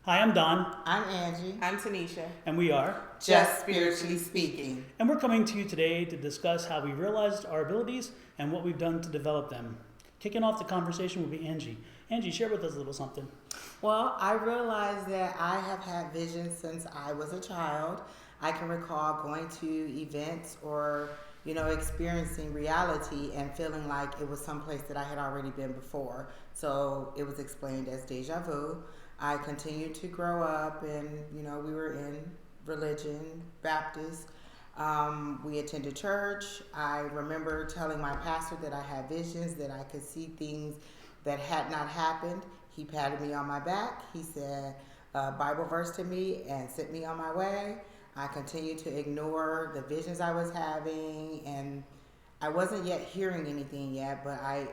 Hi, I'm Don, I'm Angie. I'm Tanisha. and we are, Just Spiritually Speaking. and we're coming to you today to discuss how we realized our abilities and what we've done to develop them. Kicking off the conversation will be Angie. Angie, share with us a little something. Well, I realized that I have had visions since I was a child. I can recall going to events or, experiencing reality and feeling like it was someplace that I had already been before. So it was explained as deja vu. I continued to grow up and, we were in religion, Baptist. We attended church. I remember telling my pastor that I had visions, that I could see things that had not happened. He patted me on my back. He said a Bible verse to me and sent me on my way. I continued to ignore the visions I was having, and I wasn't yet hearing anything yet, but I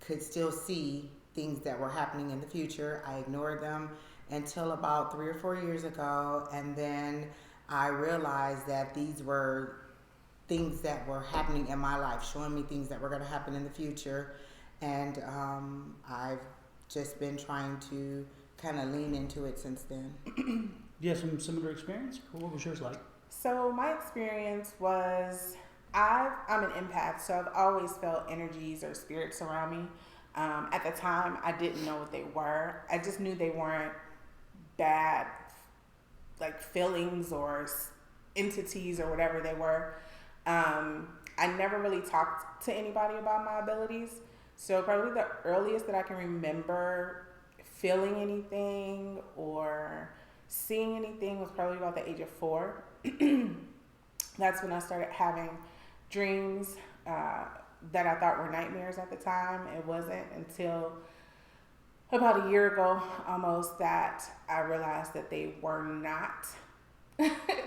could still see things that were happening in the future. I ignored them until about 3 or 4 years ago, and then I realized that these were things that were happening in my life, showing me things that were going to happen in the future. And I've just been trying to kind of lean into it since then. Do you have some similar experience? What was yours like? So my experience was I'm an empath, so I've always felt energies or spirits around me. At the time, I didn't know what they were. I just knew they weren't bad, like feelings or entities or whatever they were. I never really talked to anybody about my abilities. So probably the earliest that I can remember feeling anything or seeing anything was probably about the age of 4. That's when I started having dreams that I thought were nightmares at the time. It wasn't until about a year ago almost that I realized that they were not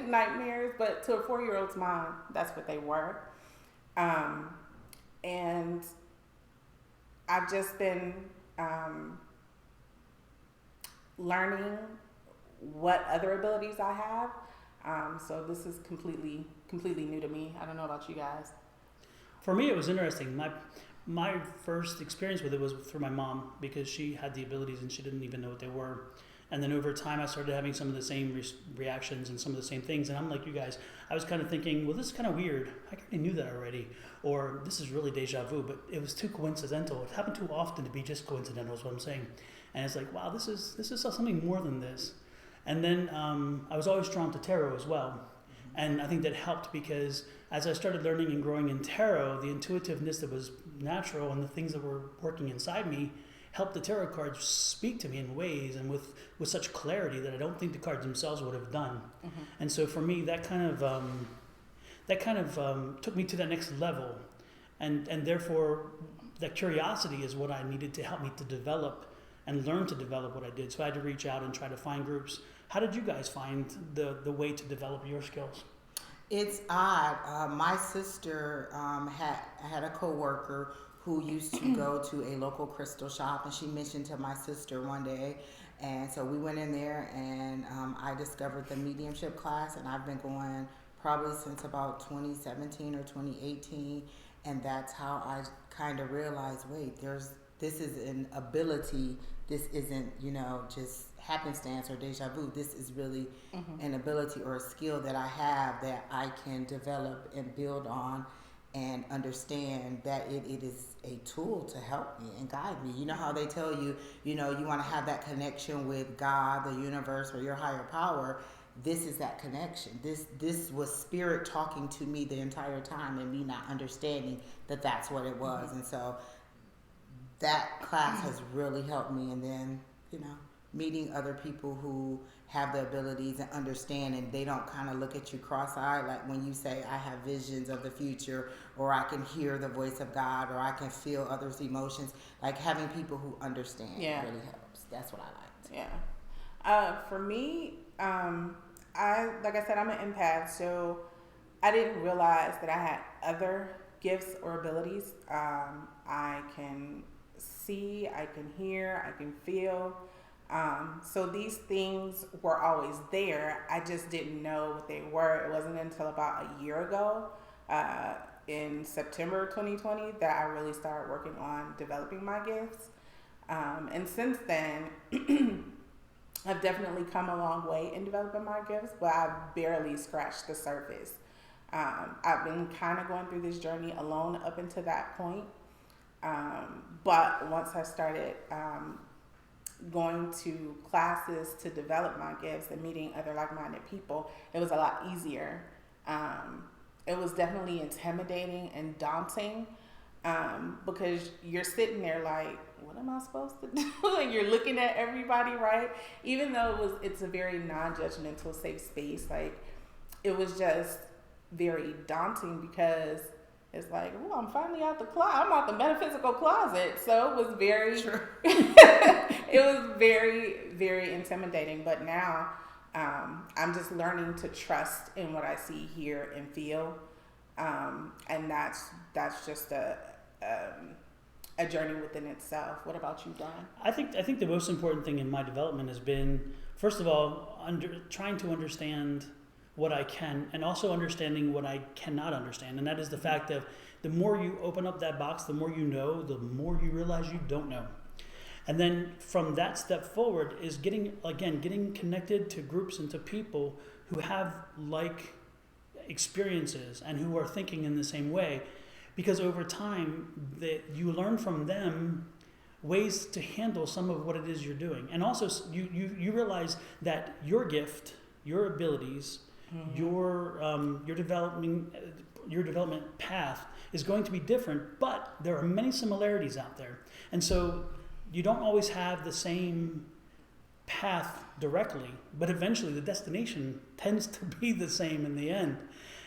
nightmares, but to a 4-year-old's mind, that's what they were. And I've just been learning what other abilities I have. So this is completely new to me. I don't know about you guys. For me, it was interesting. My first experience with it was through my mom because she had the abilities and she didn't even know what they were. And then over time, I started having some of the same reactions and some of the same things. And I'm like you guys, I was kind of thinking, well, this is kind of weird. I kind of knew that already. Or this is really deja vu, but it was too coincidental. It happened too often to be just coincidental is what I'm saying. And it's like, wow, this is something more than this. And then I was always drawn to tarot as well. And I think that helped because as I started learning and growing in tarot, the intuitiveness that was natural and the things that were working inside me helped the tarot cards speak to me in ways and with such clarity that I don't think the cards themselves would have done. Mm-hmm. And so for me, that kind of took me to that next level. And therefore, that curiosity is what I needed to help me to develop and learn to develop what I did. So I had to reach out and try to find groups. How did you guys find the way to develop your skills? It's odd. My sister had a coworker who used to go to a local crystal shop, and she mentioned to my sister one day, and so we went in there, and I discovered the mediumship class, and I've been going probably since about 2017 or 2018, and that's how I kind of realized, wait, this is an ability. This isn't, just happenstance or deja vu. This is really an ability or a skill that I have that I can develop and build on and understand that it is a tool to help me and guide me. You know how they tell you, you want to have that connection with God, the universe, or your higher power. This is that connection. This was spirit talking to me the entire time and me not understanding that that's what it was. And so that class has really helped me. And then, meeting other people who have the abilities and understand, and they don't kind of look at you cross-eyed, like when you say, I have visions of the future, or I can hear the voice of God, or I can feel others' emotions. Like having people who understand really helps. That's what I liked. Yeah. For me, like I said, I'm an empath, so I didn't realize that I had other gifts or abilities. I can see, I can hear, I can feel. So these things were always there. I just didn't know what they were. It wasn't until about a year ago, in September 2020, that I really started working on developing my gifts. And since then, I've definitely come a long way in developing my gifts, but I've barely scratched the surface. I've been kind of going through this journey alone up until that point. But once I started going to classes to develop my gifts and meeting other like-minded people, it was a lot easier. It was definitely intimidating and daunting, because you're sitting there like, what am I supposed to do? And you're looking at everybody, right? Even though it's a very non-judgmental, safe space, like it was just very daunting because it's like, oh, I'm finally out the closet. I'm out the metaphysical closet. So it was very, it was very, very intimidating. But now I'm just learning to trust in what I see, hear, and feel. And that's just a journey within itself. What about you, Don? I think the most important thing in my development has been, first of all, trying to understand what I can, and also understanding what I cannot understand. And that is the fact that the more you open up that box, the more you know, the more you realize you don't know. And then from that step forward is getting connected to groups and to people who have like experiences and who are thinking in the same way. Because over time, you learn from them ways to handle some of what it is you're doing. And also you realize that your gift, your abilities, your development path is going to be different, but there are many similarities out there. And so you don't always have the same path directly, but eventually the destination tends to be the same in the end.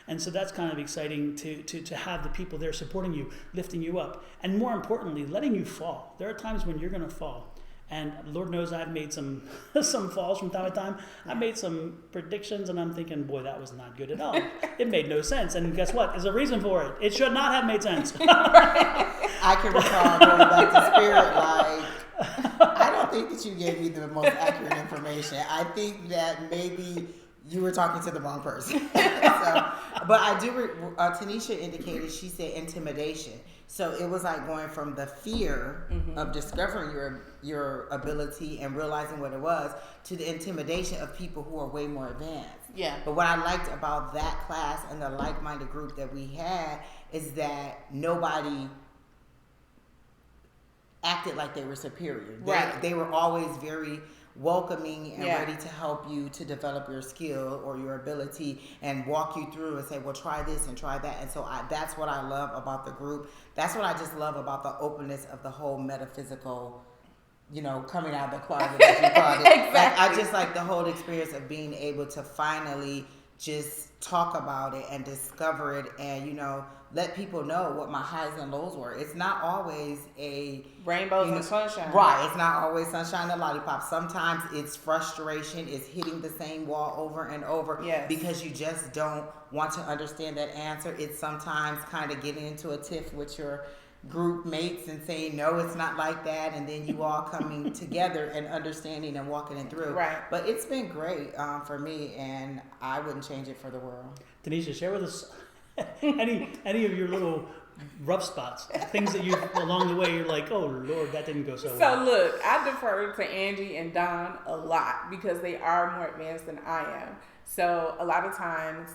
And so that's kind of exciting to have the people there supporting you, lifting you up, and more importantly, letting you fall. There are times when you're going to fall. And Lord knows I've made some falls from time to time. I made some predictions and I'm thinking, boy, that was not good at all. It made no sense. And guess what? There's a reason for it. It should not have made sense. I can recall going back to Spirit, like, I don't think that you gave me the most accurate information. I think that maybe you were talking to the wrong person. But I do, Tanisha indicated, she said intimidation. So it was like going from the fear of discovering your ability and realizing what it was to the intimidation of people who are way more advanced. Yeah. But what I liked about that class and the like-minded group that we had is that nobody acted like they were superior. They were always very welcoming and ready to help you to develop your skill or your ability and walk you through and say, well, try this and try that. And so that's what I love about the group. That's what I just love about the openness of the whole metaphysical, coming out of the closet, as you called it. Exactly. Like, I just like the whole experience of being able to finally just talk about it and discover it and, let people know what my highs and lows were. It's not always a rainbows and sunshine. Right. It's not always sunshine and lollipops. Sometimes it's frustration. It's hitting the same wall over and over because you just don't want to understand that answer. It's sometimes kind of getting into a tiff with your group mates and saying, no, it's not like that. And then you all coming together and understanding and walking it through. Right. But it's been great for me, and I wouldn't change it for the world. Tanisha, share with us any of your little rough spots, things that you along the way you're like, oh Lord, that didn't go so well. So look, I defer to Angie and Don a lot because they are more advanced than I am. So a lot of times,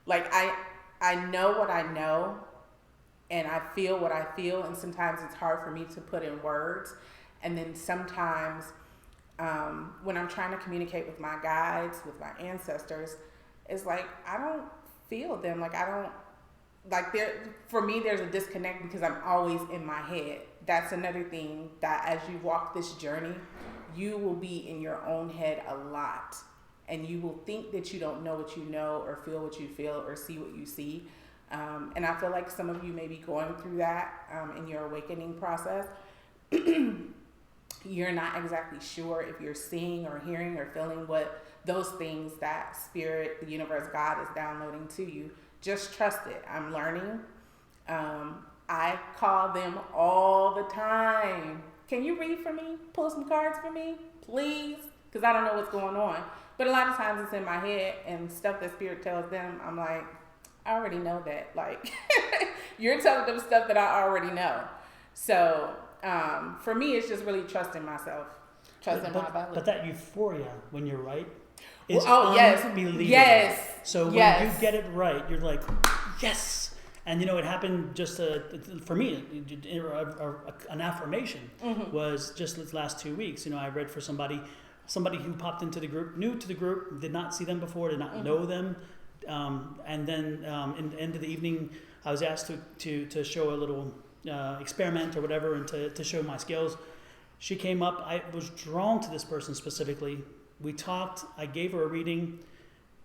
like I know what I know and I feel what I feel, and sometimes it's hard for me to put in words. And then sometimes when I'm trying to communicate with my guides, with my ancestors, it's like I don't feel them. Like I don't, like for me there's a disconnect because I'm always in my head. That's another thing, that as you walk this journey, you will be in your own head a lot, and you will think that you don't know what you know or feel what you feel or see what you see. And I feel like some of you may be going through that in your awakening process. You're not exactly sure if you're seeing or hearing or feeling what those things that spirit, the universe, God is downloading to you. Just trust it. I'm learning. I call them all the time. Can you read for me? Pull some cards for me, please? Because I don't know what's going on. But a lot of times it's in my head, and stuff that spirit tells them, I'm like, I already know that. Like, you're telling them stuff that I already know. So for me, it's just really trusting myself. Trusting my ability. But that euphoria when you're right Well, is yes. unbelievable. Yes. So when Yes. you get it right, you're like, yes. And it happened just for me. An affirmation was just this last 2 weeks. I read for somebody who popped into the group, new to the group, did not see them before, did not know them, and then in the end of the evening, I was asked to show a little experiment or whatever, and to show my skills. She came up. I was drawn to this person specifically. We talked. I gave her a reading.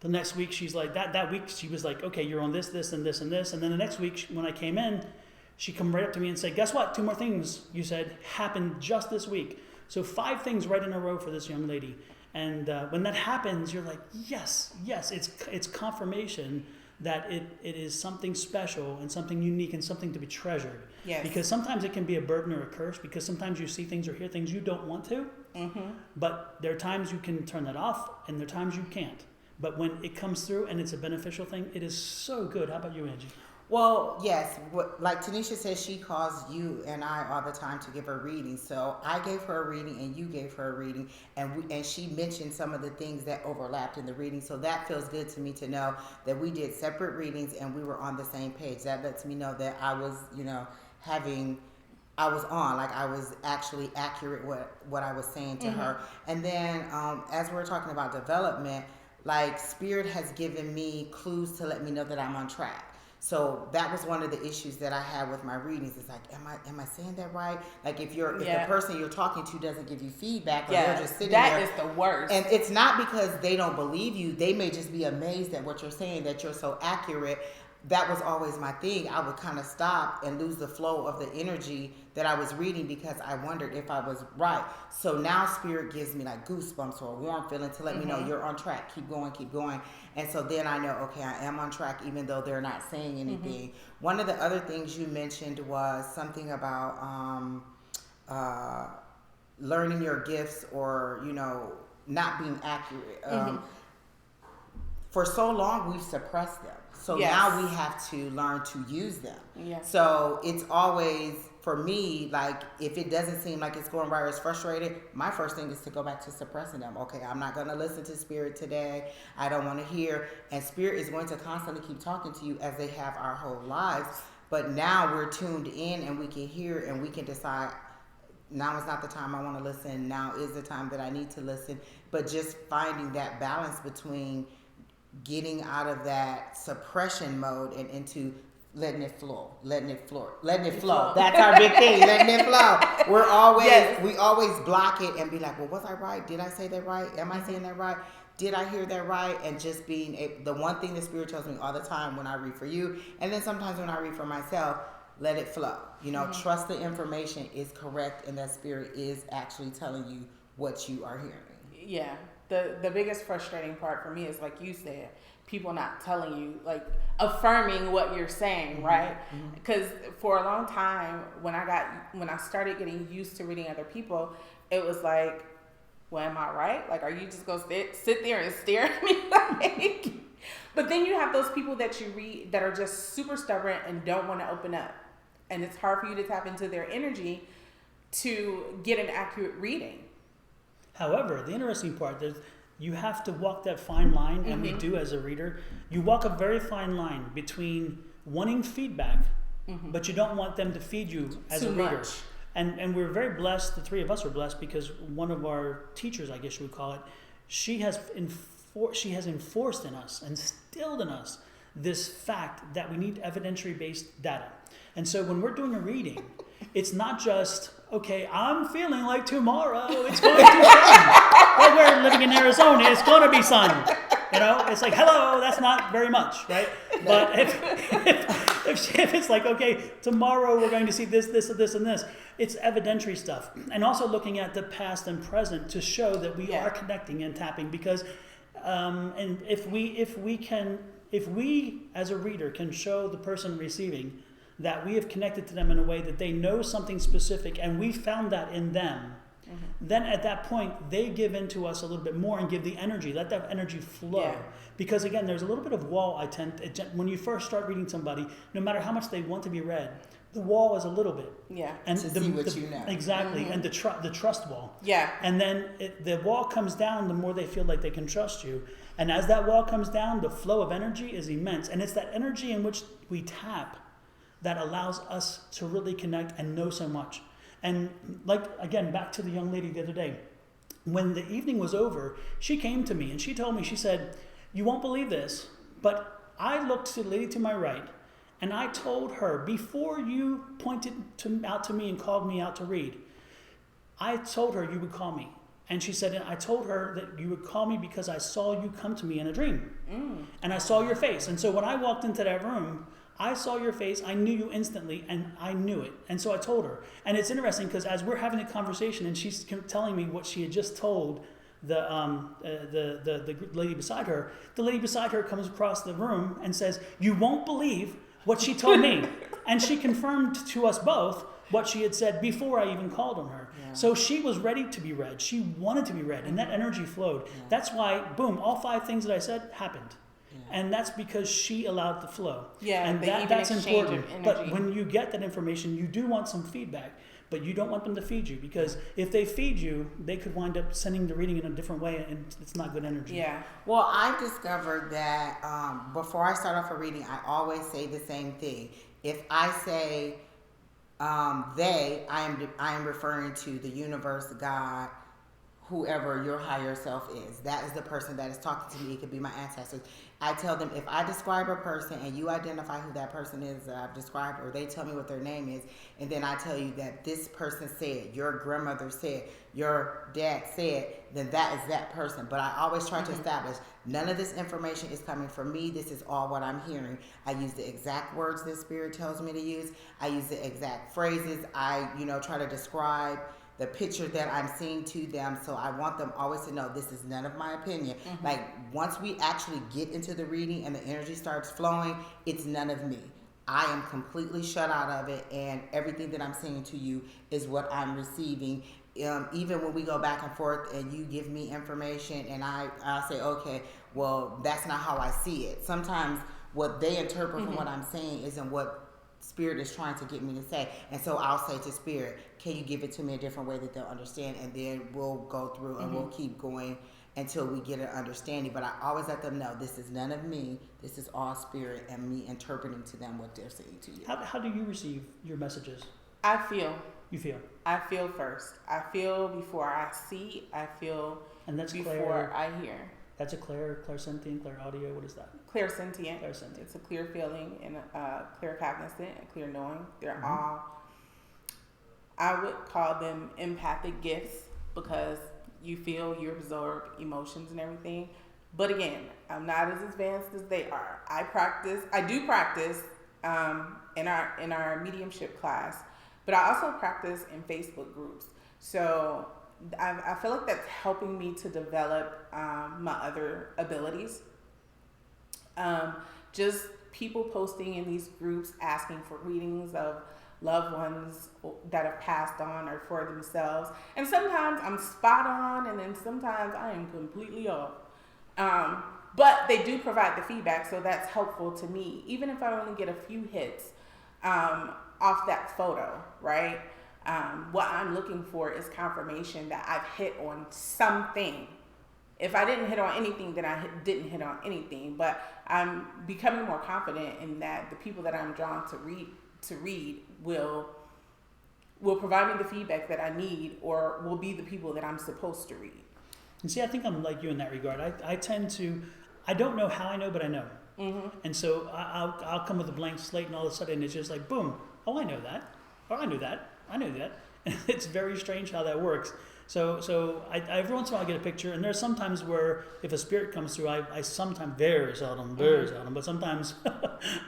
The next week, she's like, that week, she was like, okay, you're on this, this, and this, and this. And then the next week, when I came in, she come right up to me and said, guess what? 2 more things, you said, happened just this week. So 5 things right in a row for this young lady. And when that happens, you're like, yes, it's confirmation that it is something special and something unique and something to be treasured. Yes. Because sometimes it can be a burden or a curse, because sometimes you see things or hear things you don't want to. But there are times you can turn that off, and there are times you can't. But when it comes through and it's a beneficial thing, it is so good. How about you, Angie? Well, yes. Like Tanisha says, she calls you and I all the time to give her readings. So I gave her a reading and you gave her a reading, and she mentioned some of the things that overlapped in the reading. So that feels good to me to know that we did separate readings and we were on the same page. That lets me know that I was, I was on, like I was actually accurate what I was saying to her. And then as we're talking about development, like Spirit has given me clues to let me know that I'm on track. So that was one of the issues that I had with my readings. It's like, am I saying that right? Like if the person you're talking to doesn't give you feedback, or they're just sitting there. That is the worst. And it's not because they don't believe you. They may just be amazed at what you're saying, that you're so accurate. That was always my thing. I would kind of stop and lose the flow of the energy that I was reading because I wondered if I was right. So now Spirit gives me like goosebumps or a warm feeling to let me know you're on track. Keep going. And so then I know, okay, I am on track even though they're not saying anything. One of the other things you mentioned was something about learning your gifts, or, not being accurate. For so long, we've suppressed them. So now we have to learn to use them. Yes. So it's always, for me, like if it doesn't seem like it's going right or it's frustrated, my first thing is to go back to suppressing them. Okay, I'm not going to listen to Spirit today. I don't want to hear. And Spirit is going to constantly keep talking to you as they have our whole lives. But now we're tuned in and we can hear and we can decide, now is not the time I want to listen. Now is the time that I need to listen. But just finding that balance between getting out of that suppression mode and into letting it flow. That's our big thing, letting it flow. We always block it and be like, well, was I right? Did I say that right? Am I saying that right? Did I hear that right? And just being the one thing the Spirit tells me all the time when I read for you, and then sometimes when I read for myself, let it flow. Trust the information is correct and that Spirit is actually telling you what you are hearing. Yeah. The biggest frustrating part for me is, like you said, people not telling you, like affirming what you're saying, right? Because for a long time, when I started getting used to reading other people, it was like, well, am I right? Like, are you just gonna sit there and stare at me? Like, but then you have those people that you read that are just super stubborn and don't want to open up, and it's hard for you to tap into their energy to get an accurate reading. However, the interesting part is you have to walk that fine line, and we do as a reader. You walk a very fine line between wanting feedback, but you don't want them to feed you as a reader. Much. And we're very blessed, the three of us are blessed, because one of our teachers, I guess you would call it, she has enforced in us, instilled in us, this fact that we need evidentiary-based data. And so when we're doing a reading, it's not just, okay, I'm feeling like tomorrow it's going to be sun. Well, we're living in Arizona, it's going to be sun. It's like, hello, that's not very much, right? But if it's like, okay, tomorrow we're going to see this, and this, it's evidentiary stuff. And also looking at the past and present to show that we are connecting and tapping, because and if we as a reader can show the person receiving that we have connected to them in a way that they know something specific and we found that in them, then at that point they give into us a little bit more and give the energy, let that energy flow. Yeah. Because again, there's a little bit of wall when you first start reading somebody, no matter how much they want to be read, the wall is a little bit. Yeah. And to see what you know. Exactly. And the trust wall. Yeah. And then the wall comes down the more they feel like they can trust you. And as that wall comes down, the flow of energy is immense. And it's that energy in which we tap that allows us to really connect and know so much. And like, again, back to the young lady the other day, when the evening was over, she came to me and she told me, she said, "You won't believe this, but I looked to the lady to my right and I told her, before you pointed out to me and called me out to read, I told her you would call me." And she said, "I told her that you would call me because I saw you come to me in a dream. And I saw your face. And so when I walked into that room, I saw your face, I knew you instantly, and I knew it." And so I told her. And it's interesting because as we're having a conversation and she's telling me what she had just told the lady beside her, the lady beside her comes across the room and says, "You won't believe what she told me." And she confirmed to us both what she had said before I even called on her. Yeah. So she was ready to be read. She wanted to be read, and that energy flowed. Yeah. That's why, boom, all 5 things that I said happened. And that's because she allowed the flow. Yeah, and that's important. But when you get that information, you do want some feedback, but you don't want them to feed you, because if they feed you, they could wind up sending the reading in a different way, and it's not good energy. Yeah. Well, I've discovered that before I start off a reading, I always say the same thing. If I say I am referring to the universe, God, whoever your higher self is. That is the person that is talking to me. It could be my ancestors. I tell them, if I describe a person and you identify who that person is that I've described, or they tell me what their name is, and then I tell you that this person said, your grandmother said, your dad said, then that is that person. But I always try to establish none of this information is coming from me. This is all what I'm hearing. I use the exact words that Spirit tells me to use. I use the exact phrases. I, try to describe the picture that I'm seeing to them. So I want them always to know this is none of my opinion. Like, once we actually get into the reading and the energy starts flowing, it's none of me. I am completely shut out of it, and everything that I'm saying to you is what I'm receiving. Even when we go back and forth and you give me information and I say, okay, well, that's not how I see it. Sometimes what they interpret from what I'm saying isn't what Spirit is trying to get me to say. And so I'll say to Spirit, can you give it to me a different way that they'll understand? And then we'll go through and we'll keep going until we get an understanding. But I always let them know this is none of me. This is all Spirit and me interpreting to them what they're saying to you. How do you receive your messages? I feel. You feel? I feel first. I feel before I see. I feel before I hear. That's a clairsentient, clairaudio. What is that? Clairsentient. It's a clear feeling and a clear cognizant and clear knowing. They're all, I would call them empathic gifts, because you feel, you absorb emotions and everything. But again, I'm not as advanced as they are. I do practice in our mediumship class, but I also practice in Facebook groups. So I feel like that's helping me to develop my other abilities. Just people posting in these groups asking for readings of loved ones that have passed on or for themselves. And sometimes I'm spot on, and then sometimes I am completely off. But they do provide the feedback, so that's helpful to me, even if I only get a few hits off that photo, right? What I'm looking for is confirmation that I've hit on something. If I didn't hit on anything, then I didn't hit on anything. But I'm becoming more confident in that the people that I'm drawn to read will provide me the feedback that I need, or will be the people that I'm supposed to read. And see, I think I'm like you in that regard. I tend to, I don't know how I know, but I know. And so I'll come with a blank slate, and all of a sudden it's just like, boom, oh, I know that. Oh, I knew that. I knew that. And it's very strange how that works. So I every once in a while I get a picture, and there's sometimes where if a spirit comes through, I sometimes, very seldom, but sometimes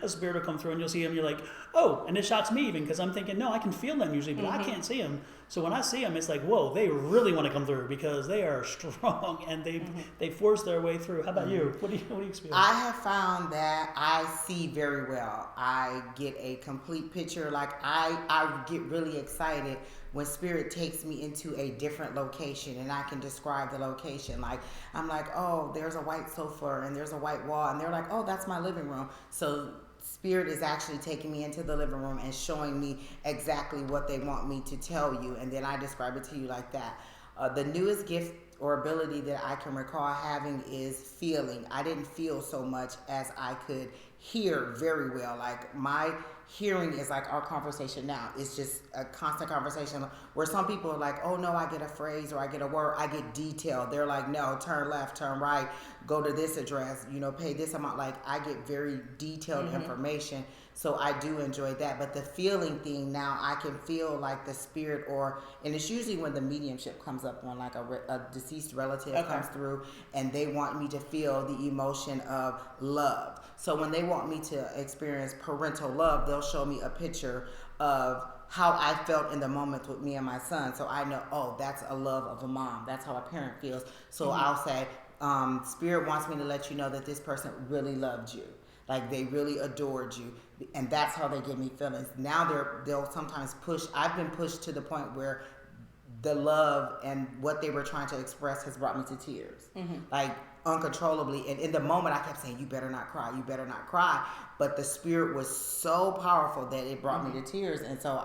a spirit will come through and you'll see him, you're like, oh, and it shocks me even, because I'm thinking, no, I can feel them usually, but I can't see them. So when I see them, it's like, whoa, they really want to come through, because they are strong and they force their way through. How about you? What do you experience? I have found that I see very well. I get a complete picture. Like I get really excited when Spirit takes me into a different location and I can describe the location. Like, I'm like, oh, there's a white sofa and there's a white wall, and they're like, oh, that's my living room. So Spirit is actually taking me into the living room and showing me exactly what they want me to tell you, and then I describe it to you like that. The newest gift or ability that I can recall having is feeling. I didn't feel so much as I could hear very well. Like my hearing is like our conversation now. It's just a constant conversation where some people are like, oh no, I get a phrase or I get a word, I get detail. They're like, no, turn left, turn right, go to this address, pay this amount. Like I get very detailed information. So I do enjoy that. But the feeling thing now, I can feel like the spirit and it's usually when the mediumship comes up on like a deceased relative comes through and they want me to feel the emotion of love. So when they want me to experience parental love, they'll show me a picture of how I felt in the moment with me and my son. So I know, oh, that's a love of a mom. That's how a parent feels. So I'll say, Spirit wants me to let you know that this person really loved you. Like they really adored you. And that's how they give me feelings. Now they'll sometimes push. I've been pushed to the point where the love and what they were trying to express has brought me to tears. Like uncontrollably. And in the moment I kept saying, you better not cry, you better not cry. But the spirit was so powerful that it brought me to tears. And so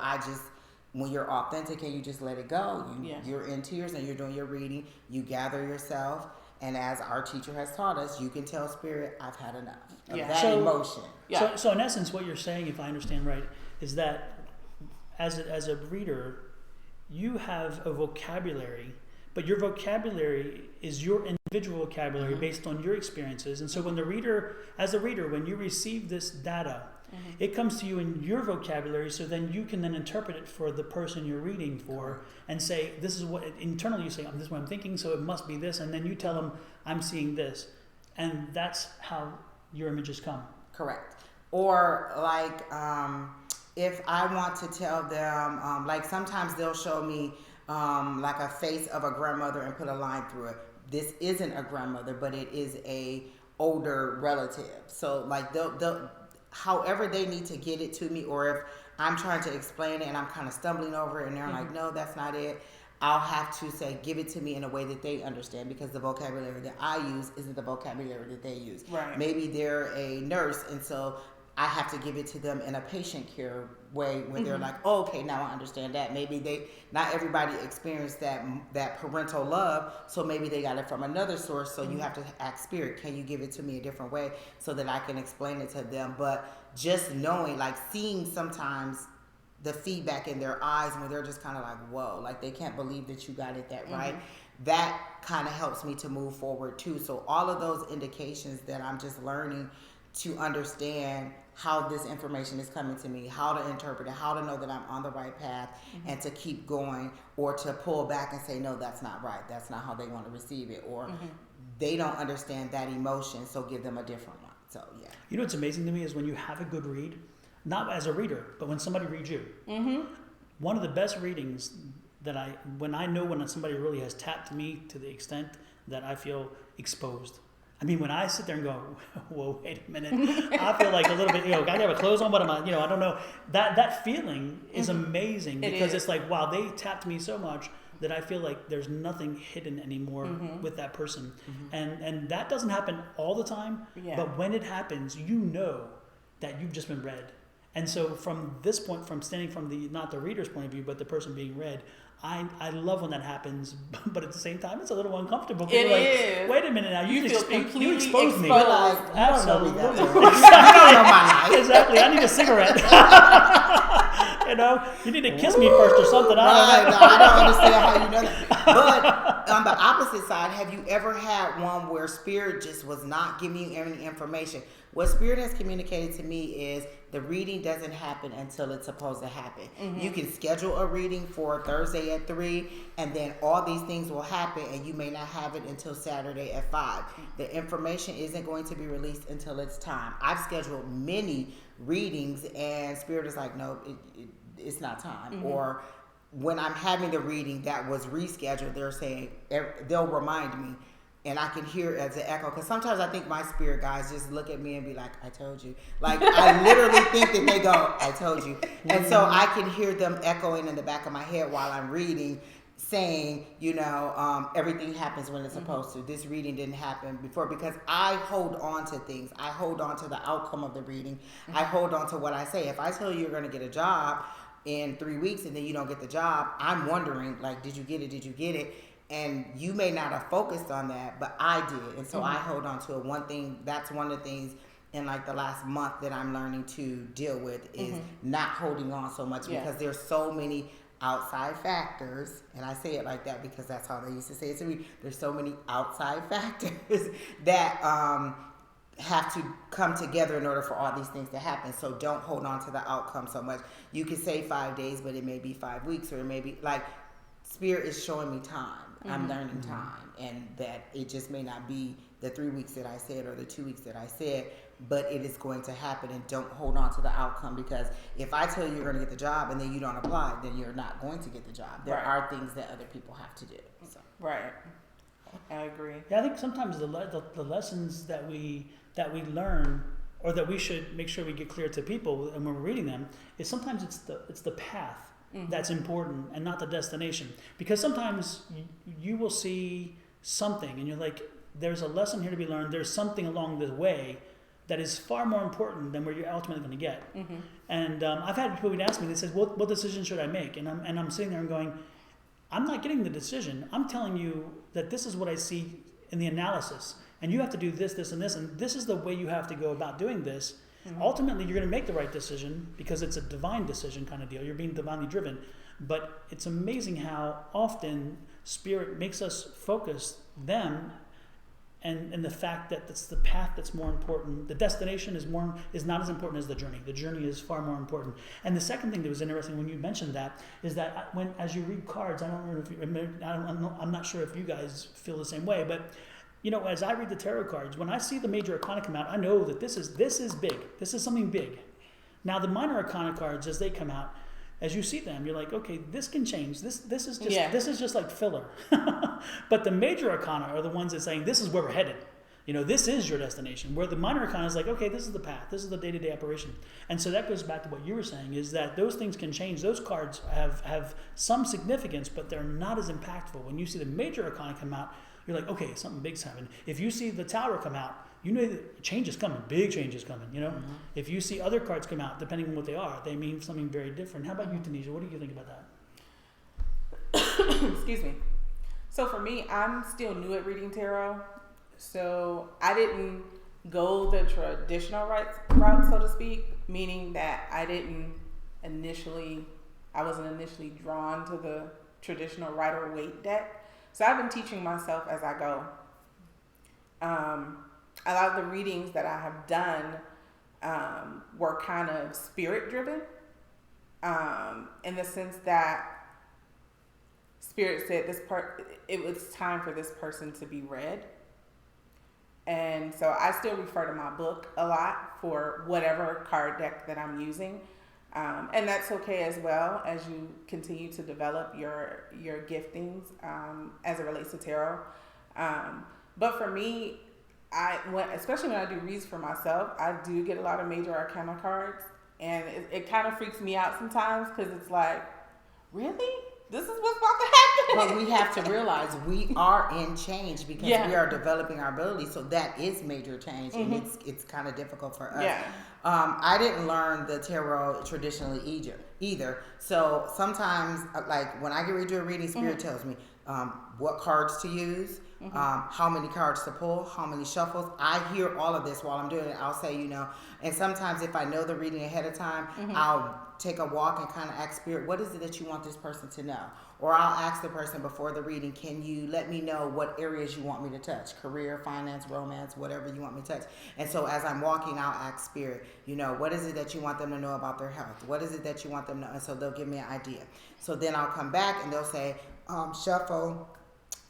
when you're authentic and you just let it go, you're in tears and you're doing your reading, you gather yourself. And as our teacher has taught us, you can tell spirit, I've had enough of that emotion. Yeah. So in essence, what you're saying, if I understand right, is that as a reader, you have a vocabulary, but your vocabulary is your individual vocabulary based on your experiences. And so when as a reader, when you receive this data, it comes to you in your vocabulary, so then you can then interpret it for the person you're reading for and say, this is what, internally you say, this is what I'm thinking, so it must be this, and then you tell them, I'm seeing this. And that's how your images come. Correct. Or like, if I want to tell them, like sometimes they'll show me like a face of a grandmother and put a line through it. This isn't a grandmother, but it is a older relative. So like they'll however they need to get it to me, or if I'm trying to explain it and I'm kind of stumbling over it and they're like, no, that's not it, I'll have to say, give it to me in a way that they understand, because the vocabulary that I use isn't the vocabulary that they use. Right. Maybe they're a nurse, and so I have to give it to them in a patient care way when they're like, oh, okay, now I understand that. Maybe not everybody experienced that parental love, so maybe they got it from another source. So you have to ask spirit, can you give it to me a different way so that I can explain it to them? But just knowing, like seeing sometimes the feedback in their eyes when they're just kind of like, whoa, like they can't believe that you got it that right. That kind of helps me to move forward too. So all of those indications that I'm just learning to understand how this information is coming to me, how to interpret it, how to know that I'm on the right path, and to keep going, or to pull back and say, no, that's not right. That's not how they want to receive it, or they don't understand that emotion, so give them a different one. So, yeah. You know what's amazing to me is when you have a good read, not as a reader, but when somebody reads you. One of the best readings that when somebody really has tapped me to the extent that I feel exposed. I mean, when I sit there and go, whoa, wait a minute, I feel like a little bit, I have a clothes on, but I don't know. That feeling is amazing, because it's like, wow, they tapped me so much that I feel like there's nothing hidden anymore with that person. And that doesn't happen all the time, but when it happens, you know that you've just been read. And so from this point, from standing from not the reader's point of view, but the person being read, I love when that happens, but at the same time, it's a little uncomfortable. It is. Wait a minute now, you exposed me. Like, absolutely. You don't know my life. Exactly. I need a cigarette. You need to kiss me first or something. I don't know. No, I don't understand how you know that. But on the opposite side, have you ever had one where spirit just was not giving you any information? What spirit has communicated to me is the reading doesn't happen until it's supposed to happen. You can schedule a reading for Thursday at 3, and then all these things will happen, and you may not have it until Saturday at 5. The information isn't going to be released until it's time. I've scheduled many readings, and spirit is like, no, it's not time. Or when I'm having the reading that was rescheduled, they're saying, they'll remind me. And I can hear it as an echo, because sometimes I think my spirit guys just look at me and be like, I told you. Like, I literally think that they go, I told you. And so I can hear them echoing in the back of my head while I'm reading. saying, everything happens when it's supposed to. This reading didn't happen before, because I hold on to things. I hold on to the outcome of the reading. I hold on to what I say. If I tell you you're going to get a job in 3 weeks and then you don't get the job, I'm wondering, like, did you get it? Did you get it? And you may not have focused on that, but I did. And so I hold on to it. That's one of the things in like the last month that I'm learning to deal with is not holding on so much, because there's so many outside factors, and I say it like that because that's how they used to say it to me. There's so many outside factors that have to come together in order for all these things to happen. So don't hold on to the outcome so much. You could say 5 days, but it may be 5 weeks, or it may be like Spirit is showing me time. I'm learning time, and that it just may not be the 3 weeks that I said or the 2 weeks that I said, but it is going to happen. And don't hold on to the outcome, because if I tell you you're going to get the job and then you don't apply, then you're not going to get the job. There are things that other people have to do. So. Right. I agree. Yeah, I think sometimes the lessons that we learn, or that we should make sure we get clear to people, and when we're reading them, is sometimes it's the path that's important and not the destination. Because sometimes you will see something and you're like, there's a lesson here to be learned. There's something along the way that is far more important than where you're ultimately going to get. And I've had people ask me, they said, what decision should I make? And I'm sitting there and going, I'm not getting the decision. I'm telling you that this is what I see in the analysis. And you have to do this, this, and this. And this is the way you have to go about doing this. Ultimately, you're going to make the right decision, because it's a divine decision kind of deal. You're being divinely driven. But it's amazing how often Spirit makes us focus them, and the fact that it's the path that's more important. The destination is not as important as the journey. The journey is far more important. And the second thing that was interesting when you mentioned that is that as you read cards, I'm not sure if you guys feel the same way, but as I read the tarot cards, when I see the major arcana come out, I know that this is big. This is something big. Now the minor arcana cards, as they come out, as you see them, you're like, okay, this can change. This is just like filler. But the major arcana are the ones that saying, this is where we're headed. This is your destination. Where the minor arcana is like, okay, this is the path. This is the day-to-day operation. And so that goes back to what you were saying, is that those things can change. Those cards have some significance, but they're not as impactful. When you see the major arcana come out, you're like, okay, something big's happening. If you see the Tower come out, you know that change is coming, big change is coming, If you see other cards come out, depending on what they are, they mean something very different. How about you, Tanisha? What do you think about that? Excuse me. So for me, I'm still new at reading tarot. So I didn't go the traditional route, so to speak, meaning that I wasn't initially drawn to the traditional Rider-Waite deck. So I've been teaching myself as I go. A lot of the readings that I have done were kind of spirit driven, in the sense that Spirit said it was time for this person to be read. And so I still refer to my book a lot for whatever card deck that I'm using. And that's okay as well, as you continue to develop your giftings as it relates to tarot. But for me, especially when I do reads for myself, I do get a lot of major arcana cards, and it kind of freaks me out sometimes, because it's like, really? This is what's about to happen? But we have to realize we are in change, because we are developing our abilities. So that is major change, and it's kind of difficult for us. Yeah. I didn't learn the tarot traditionally either. So sometimes, like when I get ready to do a reading, Spirit tells me what cards to use, how many cards to pull, how many shuffles. I hear all of this while I'm doing it. I'll say, and sometimes if I know the reading ahead of time, I'll take a walk and kind of ask Spirit, what is it that you want this person to know? Or I'll ask the person before the reading, can you let me know what areas you want me to touch? Career, finance, romance, whatever you want me to touch. And so as I'm walking, I'll ask Spirit, what is it that you want them to know about their health? What is it that you want them to know? And so they'll give me an idea. So then I'll come back and they'll say, shuffle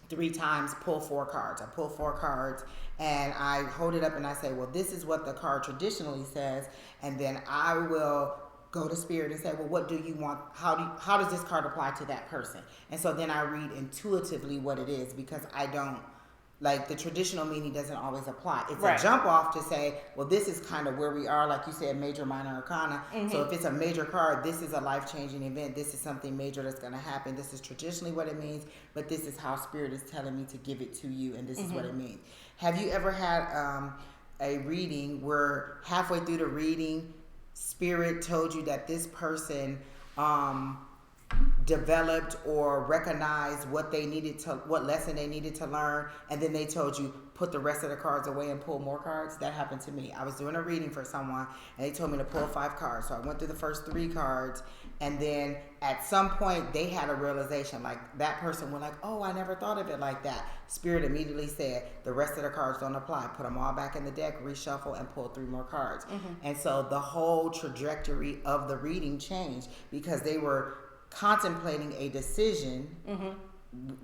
3 times, pull 4 cards. I pull 4 cards and I hold it up and I say, well, this is what the card traditionally says. And then I will go to Spirit and say, well, what do you want? How does this card apply to that person? And so then I read intuitively what it is, because I don't like the traditional meaning doesn't always apply. It's Right. a jump off to say, well, this is kind of where we are, like you said, major, minor, arcana. So if it's a major card, this is a life-changing event. This is something major that's going to happen. This is traditionally what it means, but this is how Spirit is telling me to give it to you, and this is what it means. Have you ever had a reading where halfway through the reading, Spirit told you that this person developed or recognized what lesson they needed to learn, and then they told you put the rest of the cards away and pull more cards? That happened to me. I was doing a reading for someone and they told me to pull 5 cards, so I went through the first 3 cards, and then at some point they had a realization, like that person was like, oh, I never thought of it like that. Spirit immediately said the rest of the cards don't apply, put them all back in the deck, reshuffle, and pull 3 more cards. And so the whole trajectory of the reading changed because they were contemplating a decision.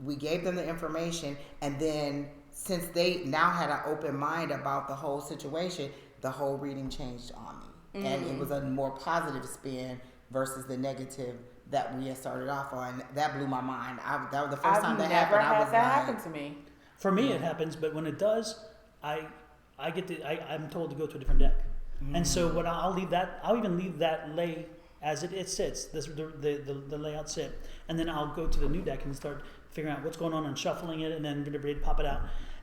We gave them the information, and then since they now had an open mind about the whole situation, the whole reading changed on me. And it was a more positive spin versus the negative that we had started off on. That blew my mind. That was the first time that happened. I was that like, happen to me. For me, it happens, but when it does, I'm told to go to a different deck, and so what I'll even leave that lay as it sits, the layout sit, and then I'll go to the new deck and start figuring out what's going on and shuffling it, and then ready to pop it out,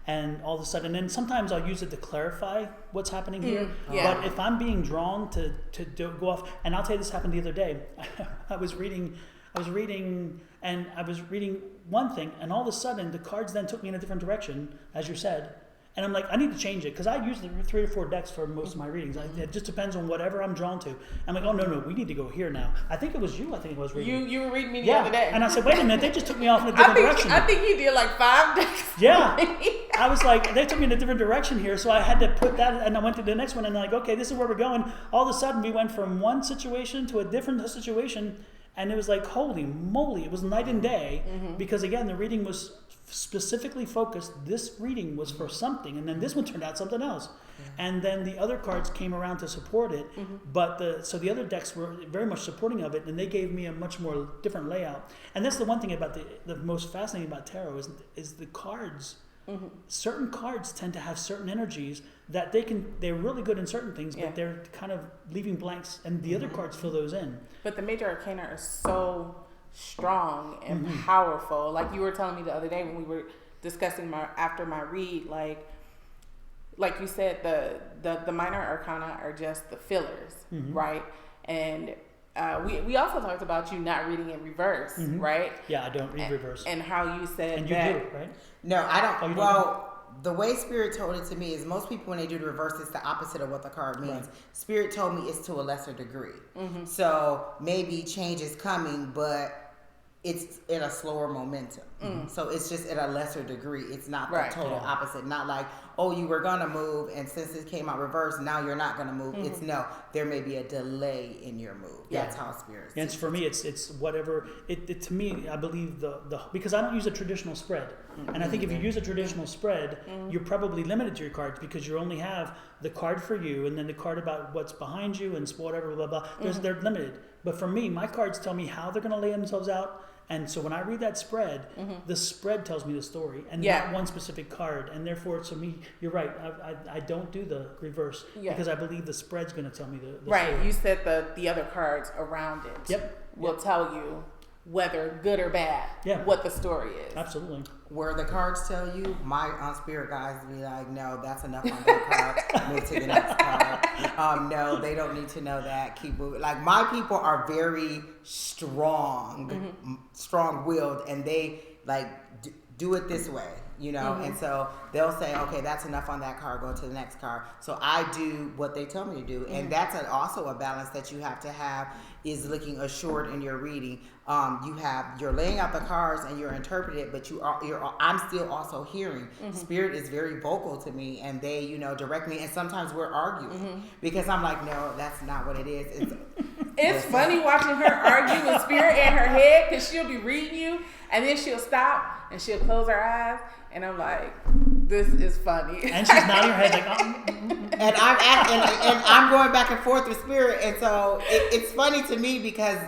and all of a sudden, and then sometimes I'll use it to clarify what's happening here. Yeah. But if I'm being drawn to go off, and I'll tell you, this happened the other day. I was reading one thing, and all of a sudden the cards then took me in a different direction, as you said. And I'm like, I need to change it, because I use 3 or 4 decks for most of my readings. It just depends on whatever I'm drawn to. I'm like, oh, no, we need to go here now. I think it was you. I think it was reading. You were reading me the other day. And I said, wait a minute, they just took me off in a different direction. I think you did like 5 decks. Yeah. I was like, they took me in a different direction here, so I had to put that, and I went to the next one, and I'm like, okay, this is where we're going. All of a sudden, we went from one situation to a different situation, and it was like, holy moly, it was night and day, because again, the reading was specifically focused. This reading was for something, and then this one turned out something else, and then the other cards came around to support it. But the other decks were very much supporting of it, and they gave me a much more different layout. And that's the one thing about the most fascinating about tarot is the cards. Certain cards tend to have certain energies that they're really good in certain things, but they're kind of leaving blanks, and the other cards fill those in. But the major arcana are so strong and powerful. Like you were telling me the other day when we were discussing after my read, like you said, the minor arcana are just the fillers, right? And we also talked about you not reading in reverse, right? Yeah, I don't read reverse. And how you said and you that. do, right? No, I don't. Oh, you well, the way Spirit told it to me is most people, when they do the reverse, it's the opposite of what the card means. Right. Spirit told me it's to a lesser degree. So maybe change is coming, but it's in a slower momentum. So it's just at a lesser degree. It's not the total opposite. Not like, oh, you were going to move, and since it came out reverse, now you're not going to move. It's no, there may be a delay in your move. That's how Spirit sees it. And for me, it's whatever. It to me, I believe the because I don't use a traditional spread. And I think if you use a traditional spread, you're probably limited to your cards, because you only have the card for you, and then the card about what's behind you and whatever, blah, blah. They're limited. But for me, my cards tell me how they're going to lay themselves out. And so when I read that spread, the spread tells me the story, and not one specific card. And therefore, to me, you're right. I don't do the reverse because I believe the spread's going to tell me the story. You said the other cards around it will tell you whether good or bad, what the story is. Absolutely. Where the cards tell you, my spirit guys be like, no, that's enough on that card. Move to the next card. No, they don't need to know that. Keep moving. Like, my people are very strong, strong-willed, and they like do it this way, you know. And so they'll say, okay, that's enough on that card. Go to the next card. So I do what they tell me to do, and that's also a balance that you have to have. Is looking assured in your reading. You're laying out the cards and you're interpreting it, but I'm still also hearing. Spirit is very vocal to me, and they, direct me. And sometimes we're arguing because I'm like, no, that's not what it is. It's funny watching her argue with Spirit in her head, because she'll be reading you and then she'll stop and she'll close her eyes, and I'm like, this is funny. And she's nodding her head like, and I'm going back and forth with Spirit, and so it's funny to me because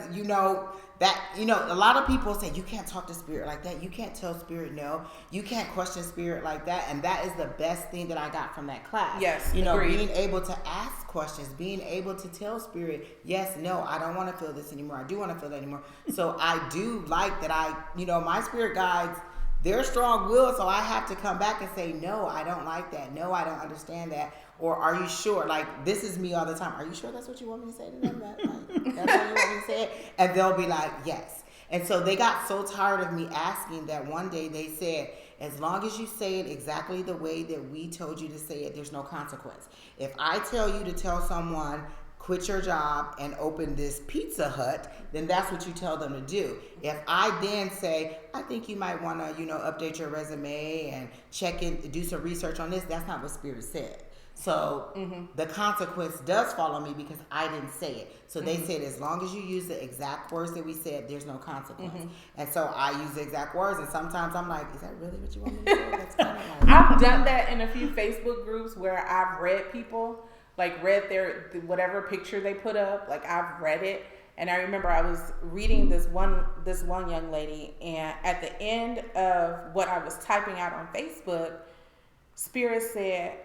that, a lot of people say you can't talk to spirit like that. You can't tell spirit no. You can't question spirit like that. And that is the best thing that I got from that class. Yes, agreed. Being able to ask questions, being able to tell spirit, yes, no, I don't want to feel this anymore. I do want to feel that anymore. So I do like that my spirit guides, they're strong willed, so I have to come back and say, no, I don't like that. No, I don't understand that. Or are you sure? Like, this is me all the time. Are you sure that's what you want me to say to them? That's what you want me to say? And they'll be like, yes. And so they got so tired of me asking that one day they said, as long as you say it exactly the way that we told you to say it, there's no consequence. If I tell you to tell someone, quit your job and open this Pizza Hut, then that's what you tell them to do. If I then say, I think you might want to, update your resume and check in, do some research on this, that's not what Spirit said. So the consequence does follow me because I didn't say it. So they said, as long as you use the exact words that we said, there's no consequence. And so I use the exact words, and sometimes I'm like, is that really what you want me to say? That's kind of like, I've done that in a few Facebook groups where I've read people, like read their whatever picture they put up, like I've read it. And I remember I was reading this one young lady, and at the end of what I was typing out on Facebook, Spirit said,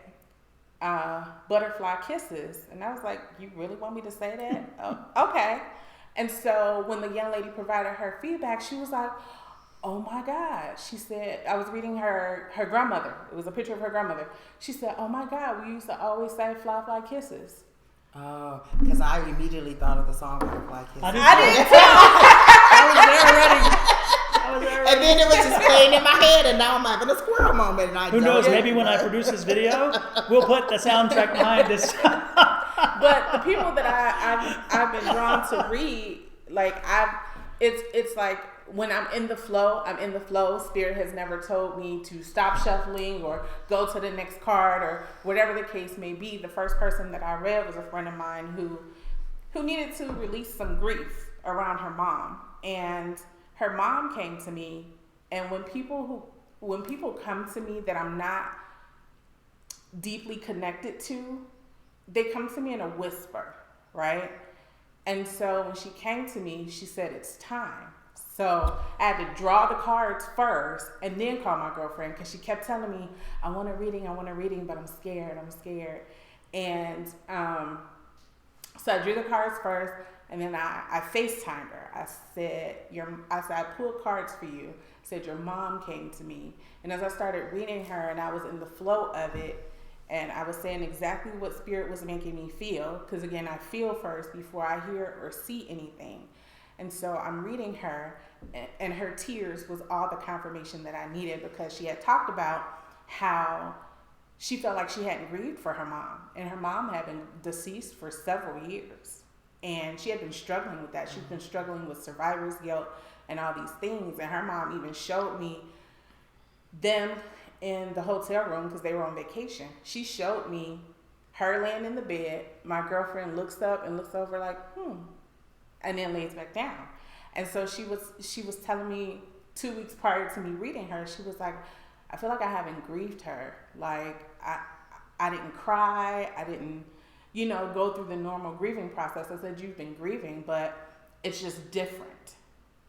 butterfly kisses. And I was like, you really want me to say that? Oh, okay. And so when the young lady provided her feedback, she was like, oh my God. She said, I was reading her grandmother. It was a picture of her grandmother. She said, oh my God, we used to always say fly, fly kisses. oh, because I immediately thought of the song Butterfly Kisses. I did too. I was there already. And then it was just playing in my head, and now I'm having a squirrel moment. And Who knows? Maybe when I produce this video, we'll put the soundtrack behind this. But the people that I've been drawn to read, like it's like when I'm in the flow, Spirit has never told me to stop shuffling or go to the next card or whatever the case may be. The first person that I read was a friend of mine who needed to release some grief around her mom, and her mom came to me. And when people come to me that I'm not deeply connected to, they come to me in a whisper, right? And so when she came to me, she said, it's time. So I had to draw the cards first and then call my girlfriend, because she kept telling me, I want a reading, but I'm scared. And so I drew the cards first, and then I FaceTimed her. I said, I pulled cards for you. I said, your mom came to me. And as I started reading her, and I was in the flow of it, and I was saying exactly what Spirit was making me feel, because again, I feel first before I hear or see anything. And so I'm reading her, and her tears was all the confirmation that I needed, because she had talked about how she felt like she hadn't grieved for her mom, and her mom had been deceased for several years. And she had been struggling with that. She's been struggling with survivor's guilt and all these things. And her mom even showed me them in the hotel room because they were on vacation. She showed me her laying in the bed. My girlfriend looks up and looks over like, and then lays back down. And so she was telling me 2 weeks prior to me reading her, she was like, I feel like I haven't grieved her. Like I didn't cry. I didn't, go through the normal grieving process. I said, you've been grieving, but it's just different.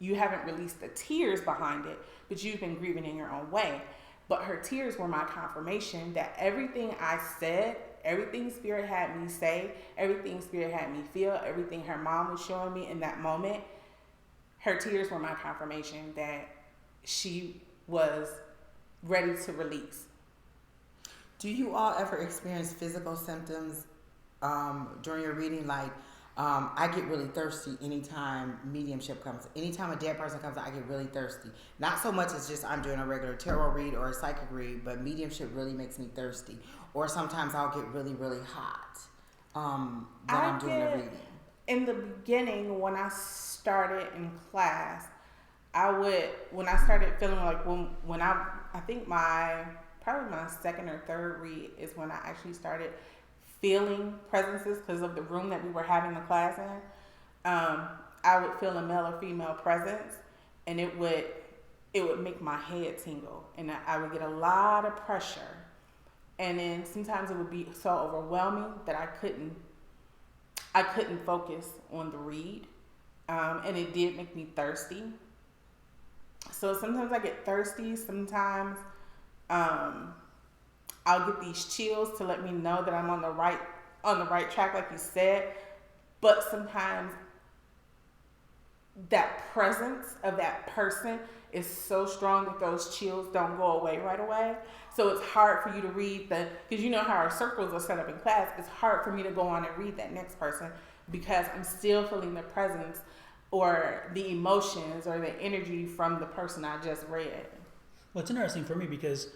You haven't released the tears behind it, but you've been grieving in your own way. But her tears were my confirmation that everything I said, everything Spirit had me say, everything Spirit had me feel, everything her mom was showing me in that moment, her tears were my confirmation that she was ready to release. Do you all ever experience physical symptoms during your reading? Like, I get really thirsty anytime mediumship comes. Anytime a dead person comes, I get really thirsty. Not so much as just I'm doing a regular tarot read or a psychic read, but mediumship really makes me thirsty. Or sometimes I'll get really, really hot when I'm doing a reading. In the beginning, when I started in class, when I started feeling like when I think probably my second or third read is when I actually started feeling presences because of the room that we were having the class in. I would feel a male or female presence, and it would make my head tingle, and I would get a lot of pressure. And then sometimes it would be so overwhelming that I couldn't focus on the read. and it did make me thirsty. So sometimes I get thirsty. Sometimes I'll get these chills to let me know that I'm on the right track, like you said. But sometimes that presence of that person is so strong that those chills don't go away right away. So it's hard for you to read because you know how our circles are set up in class. It's hard for me to go on and read that next person because I'm still feeling the presence or the emotions or the energy from the person I just read. Well, it's interesting for me because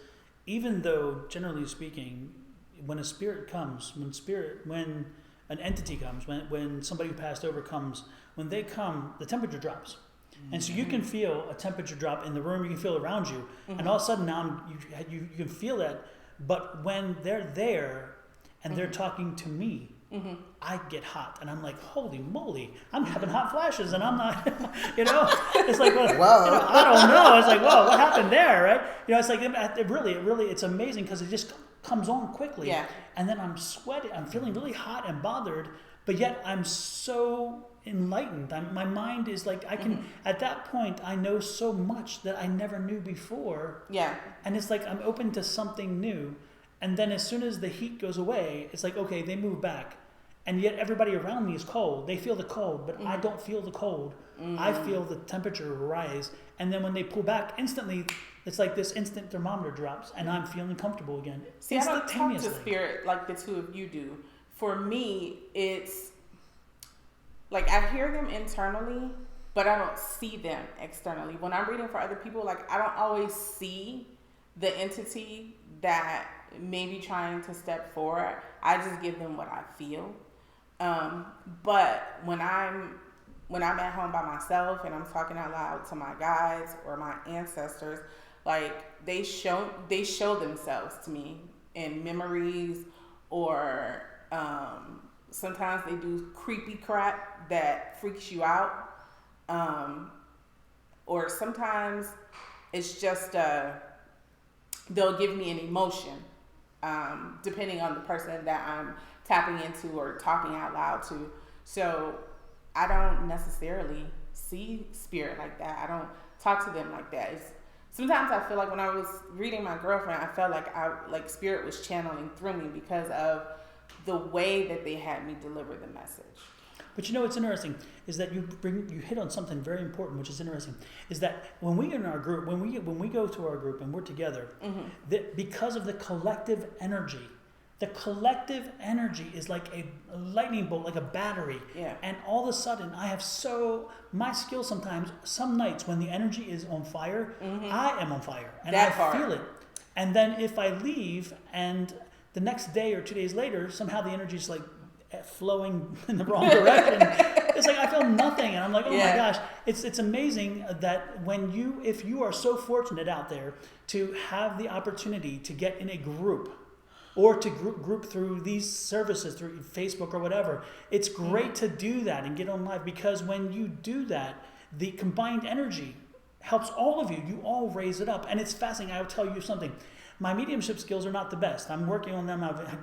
even though, generally speaking, when a spirit comes, when an entity comes, when somebody who passed over comes, when they come, the temperature drops. And so you can feel a temperature drop in the room, you can feel it around you, and all of a sudden now you can feel that. But when they're there and they're talking to me, I get hot, and I'm like, holy moly, I'm having hot flashes, and I'm not, it's like, well, whoa. I don't know. It's like, whoa, what happened there, right? It's like, it really, it's amazing because it just comes on quickly. Yeah. And then I'm sweating, I'm feeling really hot and bothered, but yet I'm so enlightened. My mind is like, I can, at that point, I know so much that I never knew before. Yeah. And it's like, I'm open to something new. And then as soon as the heat goes away, it's like, okay, they move back. And yet everybody around me is cold. They feel the cold, but I don't feel the cold. I feel the temperature rise. And then when they pull back instantly, it's like this instant thermometer drops and I'm feeling comfortable again. See, I don't talk to spirit like the two of you do. For me, it's like I hear them internally, but I don't see them externally. When I'm reading for other people, like I don't always see the entity that may be trying to step forward. I just give them what I feel. But when I'm at home by myself and I'm talking out loud to my guides or my ancestors, like they show themselves to me in memories, or sometimes they do creepy crap that freaks you out, or sometimes it's just they'll give me an emotion, depending on the person that I'm tapping into or talking out loud to. So I don't necessarily see spirit like that. I don't talk to them like that. Sometimes I feel like when I was reading my girlfriend, I felt like spirit was channeling through me because of the way that they had me deliver the message. But what's interesting is that you hit on something very important, which is interesting, is that when we in our group, when we go to our group and we're together, that because of the collective energy is like a lightning bolt, like a battery. Yeah. And all of a sudden, I have my skill sometimes, some nights when the energy is on fire, I am on fire. And I feel it. And then if I leave and the next day or 2 days later, somehow the energy is like flowing in the wrong direction. It's like I feel nothing. And I'm like, oh my gosh. It's amazing that if you are so fortunate out there to have the opportunity to get in a group, or to group through these services, through Facebook or whatever. It's great to do that and get on live, because when you do that, the combined energy helps all of you. You all raise it up. And it's fascinating. I will tell you something. My mediumship skills are not the best. I'm working on them,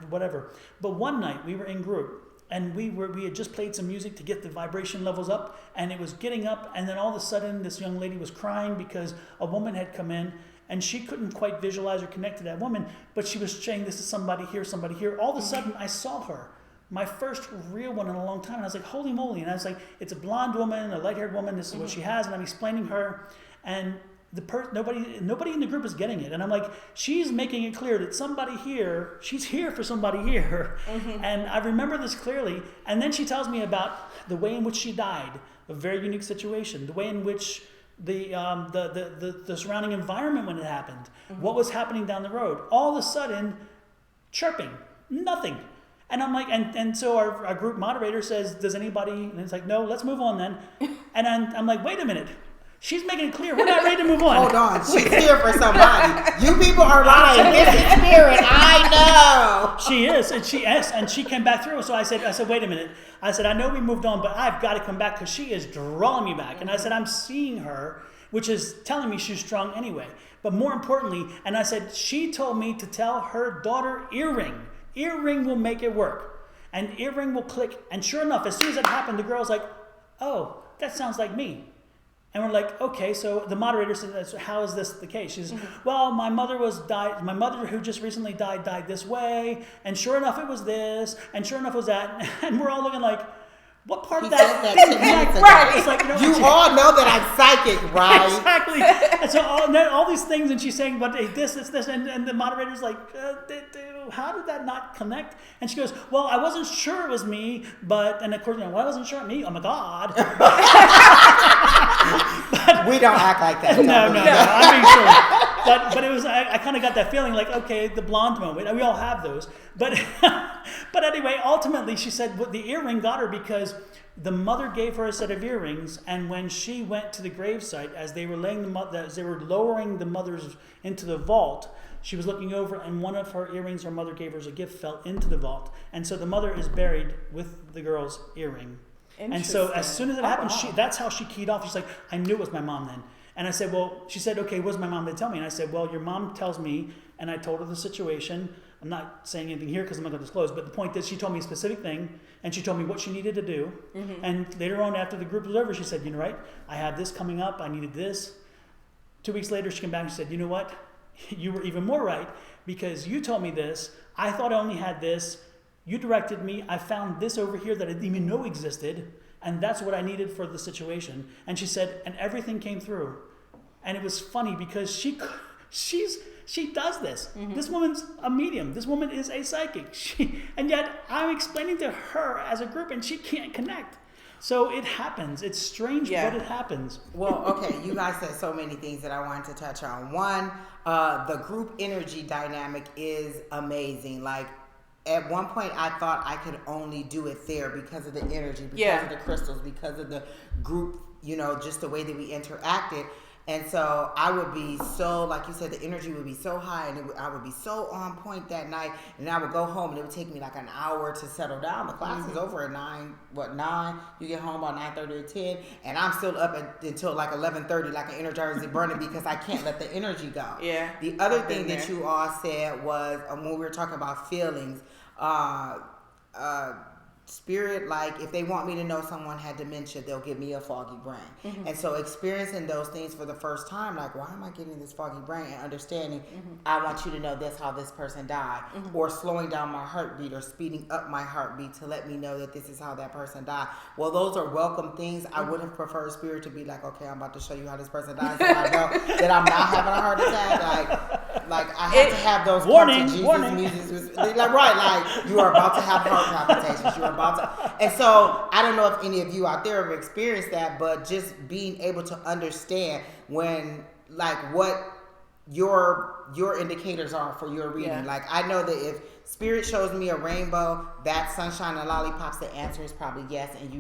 whatever. But one night we were in group and we had just played some music to get the vibration levels up, and it was getting up, and then all of a sudden this young lady was crying because a woman had come in. And she couldn't quite visualize or connect to that woman, but she was saying, this is somebody here, somebody here. All of a sudden, I saw her, my first real one in a long time. And I was like, holy moly. And I was like, it's a blonde woman, a light-haired woman. This is what she has. And I'm explaining her. And nobody in the group is getting it. And I'm like, she's making it clear that somebody here, she's here for somebody here. And I remember this clearly. And then she tells me about the way in which she died, a very unique situation, the way in which the surrounding environment when it happened, what was happening down the road, all of a sudden chirping, nothing. And I'm like, and so our group moderator says, does anybody, and it's like, no, let's move on then. And I'm like, wait a minute, she's making it clear we're not ready to move on. Hold on, she's here for somebody. You people are lying. This is spirit, I know. She is, and she came back through. So I said, wait a minute. I said, I know we moved on, but I've got to come back because she is drawing me back. And I said, I'm seeing her, which is telling me she's strong anyway. But more importantly, and I said, she told me to tell her daughter earring. Earring will make it work. And earring will click. And sure enough, as soon as that happened, the girl's like, oh, that sounds like me. And we're like, okay, so the moderator said, so how is this the case? She says, well, my mother who just recently died this way, and sure enough it was this, and sure enough it was that, and we're all looking like, what part of that didn't connect? Right. It's like, you all know that I'm psychic, right? Exactly. And so all these things, and she's saying, but this, and the moderator's like, how did that not connect? And she goes, well, I wasn't sure it was me, and of course, well, I wasn't sure it was me. Oh my God. But, we don't act like that. No. I mean, sure. But it was, I kind of got that feeling like, okay, the blonde moment. We all have those. But anyway, ultimately, she said the earring got her because the mother gave her a set of earrings, and when she went to the gravesite, as they were lowering the mothers into the vault, she was looking over, and one of her earrings her mother gave her as a gift fell into the vault, and so the mother is buried with the girl's earring. And so as soon as it happened, that's how she keyed off. She's like, I knew it was my mom then. And I said, well, she said, okay, what's my mom to tell me? And I said, well, your mom tells me, and I told her the situation. I'm not saying anything here because I'm not going to disclose, but the point is she told me a specific thing, and she told me what she needed to do. Mm-hmm. And later on, after the group was over, she said, you know, right, I had this coming up. I needed this. 2 weeks later, she came back and said, you know what? You were even more right because you told me this. I thought I only had this. You directed me. I found this over here that I didn't even know existed, and that's what I needed for the situation. And she said, and everything came through. And it was funny because she does this. Mm-hmm. This woman's a medium. This woman is a psychic. And yet I'm explaining to her as a group, and she can't connect. So it happens. It's strange, but it happens. Well, okay, you guys said so many things that I wanted to touch on. One, the group energy dynamic is amazing. Like, at one point, I thought I could only do it there because of the energy, because of the crystals, because of the group, you know, just the way that we interacted. And so I would be so, like you said, the energy would be so high, and I would be so on point that night. And I would go home, and it would take me like an hour to settle down. The class is over at 9. You get home about 9:30 or 10, and I'm still up until like 11:30, like an Energizer burning because I can't let the energy go. Yeah. The other thing that you all said was when we were talking about feelings, spirit, like if they want me to know someone had dementia, they'll give me a foggy brain. Mm-hmm. And so experiencing those things for the first time, like, why am I getting this foggy brain? And understanding, I want you to know that's how this person died. Mm-hmm. Or slowing down my heartbeat or speeding up my heartbeat to let me know that this is how that person died. Well, those are welcome things. I would have preferred spirit to be like, okay, I'm about to show you how this person died, so I know that I'm not having a heart attack. Like I have to have those warning. music. Like, right, like you are about to have heart palpitations. You are about to, and so I don't know if any of you out there have experienced that, but just being able to understand when, like, what your indicators are for your reading. Yeah. Like, I know that if spirit shows me a rainbow, that sunshine and lollipops, the answer is probably yes, and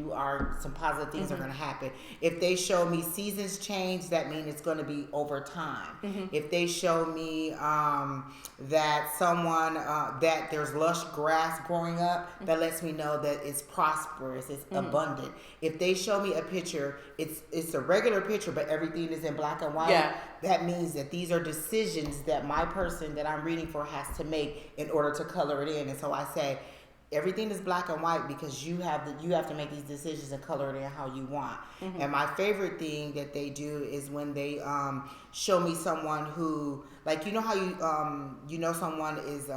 some positive things are going to happen. If they show me seasons change, that means it's going to be over time. Mm-hmm. If they show me that someone that there's lush grass growing up, that lets me know that it's prosperous, it's abundant. If they show me a picture, it's a regular picture, but everything is in black and white. Yeah. That means that these are decisions that my person that I'm reading for has to make in order to color it in. And so I say, everything is black and white because you have to make these decisions and color it in how you want. Mm-hmm. And my favorite thing that they do is when they show me someone who, like, you know how you know someone is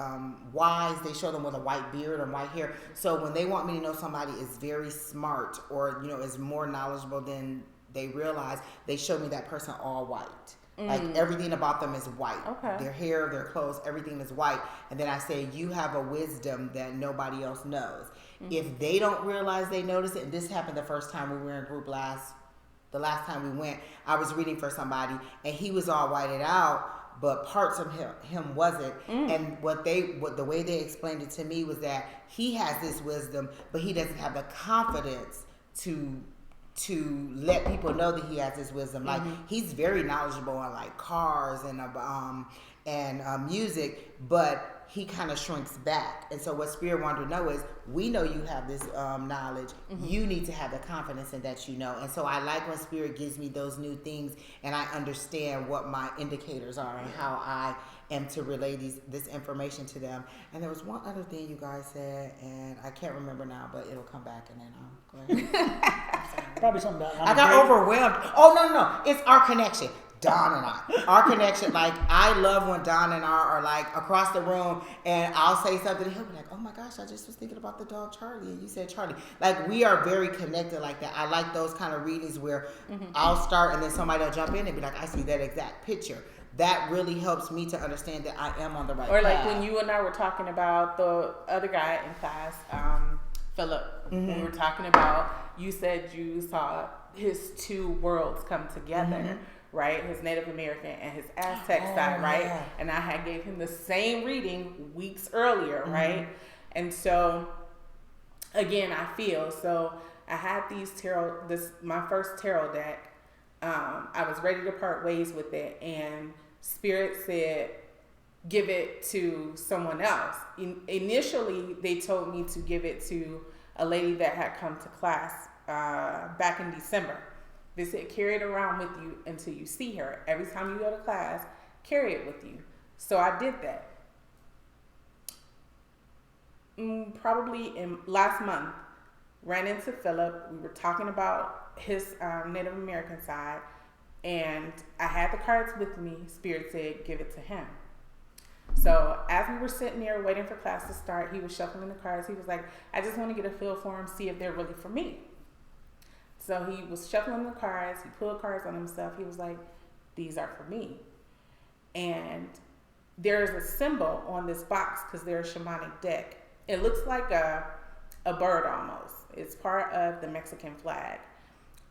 wise, they show them with a white beard or white hair. So when they want me to know somebody is very smart or, you know, is more knowledgeable than they realize, they show me that person all white. Like, everything about them is white. Okay. Their hair, their clothes, everything is white. And then I say, you have a wisdom that nobody else knows. Mm-hmm. If they don't realize they notice it, and this happened the first time we were in group the last time we went, I was reading for somebody, and he was all whited out, but parts of him wasn't. And the way they explained it to me was that he has this wisdom, but he doesn't have the confidence to let people know that he has this wisdom. Like, he's very knowledgeable on like cars and music, but he kind of shrinks back. And so what Spirit wanted to know is, we know you have this knowledge. You need to have the confidence in that you know. And so I like when Spirit gives me those new things and I understand what my indicators are and how I am to relay this information to them. And there was one other thing you guys said, and I can't remember now, but it'll come back and then I'll go ahead. Probably something about. I got overwhelmed. Oh, no. It's our connection. Don and I. Our connection, like, I love when Don and I are, like, across the room, and I'll say something, and he'll be like, oh my gosh, I just was thinking about the dog Charlie, and you said Charlie. Like, we are very connected like that. I like those kind of readings where I'll start, and then somebody will jump in and be like, I see that exact picture. That really helps me to understand that I am on the right path. Or like when you and I were talking about the other guy in class, Philip, when we were talking about, you said you saw his two worlds come together, right? His Native American and his Aztec side, right? Yeah. And I had gave him the same reading weeks earlier, right? And so, again, I had my first tarot deck. I was ready to part ways with it, and Spirit said, give it to someone else. Initially, they told me to give it to a lady that had come to class back in December. They said, carry it around with you until you see her. Every time you go to class, carry it with you. So I did that. Probably in last month, ran into Philip. We were talking about his Native American side, and I had the cards with me. Spirit said, give it to him. So as we were sitting there waiting for class to start, he was shuffling the cards. He was like, I just want to get a feel for them, see if they're really for me. So he was shuffling the cards. He pulled cards on himself. He was like, these are for me. And there's a symbol on this box because they're a shamanic deck. It looks like a bird almost. It's part of the Mexican flag.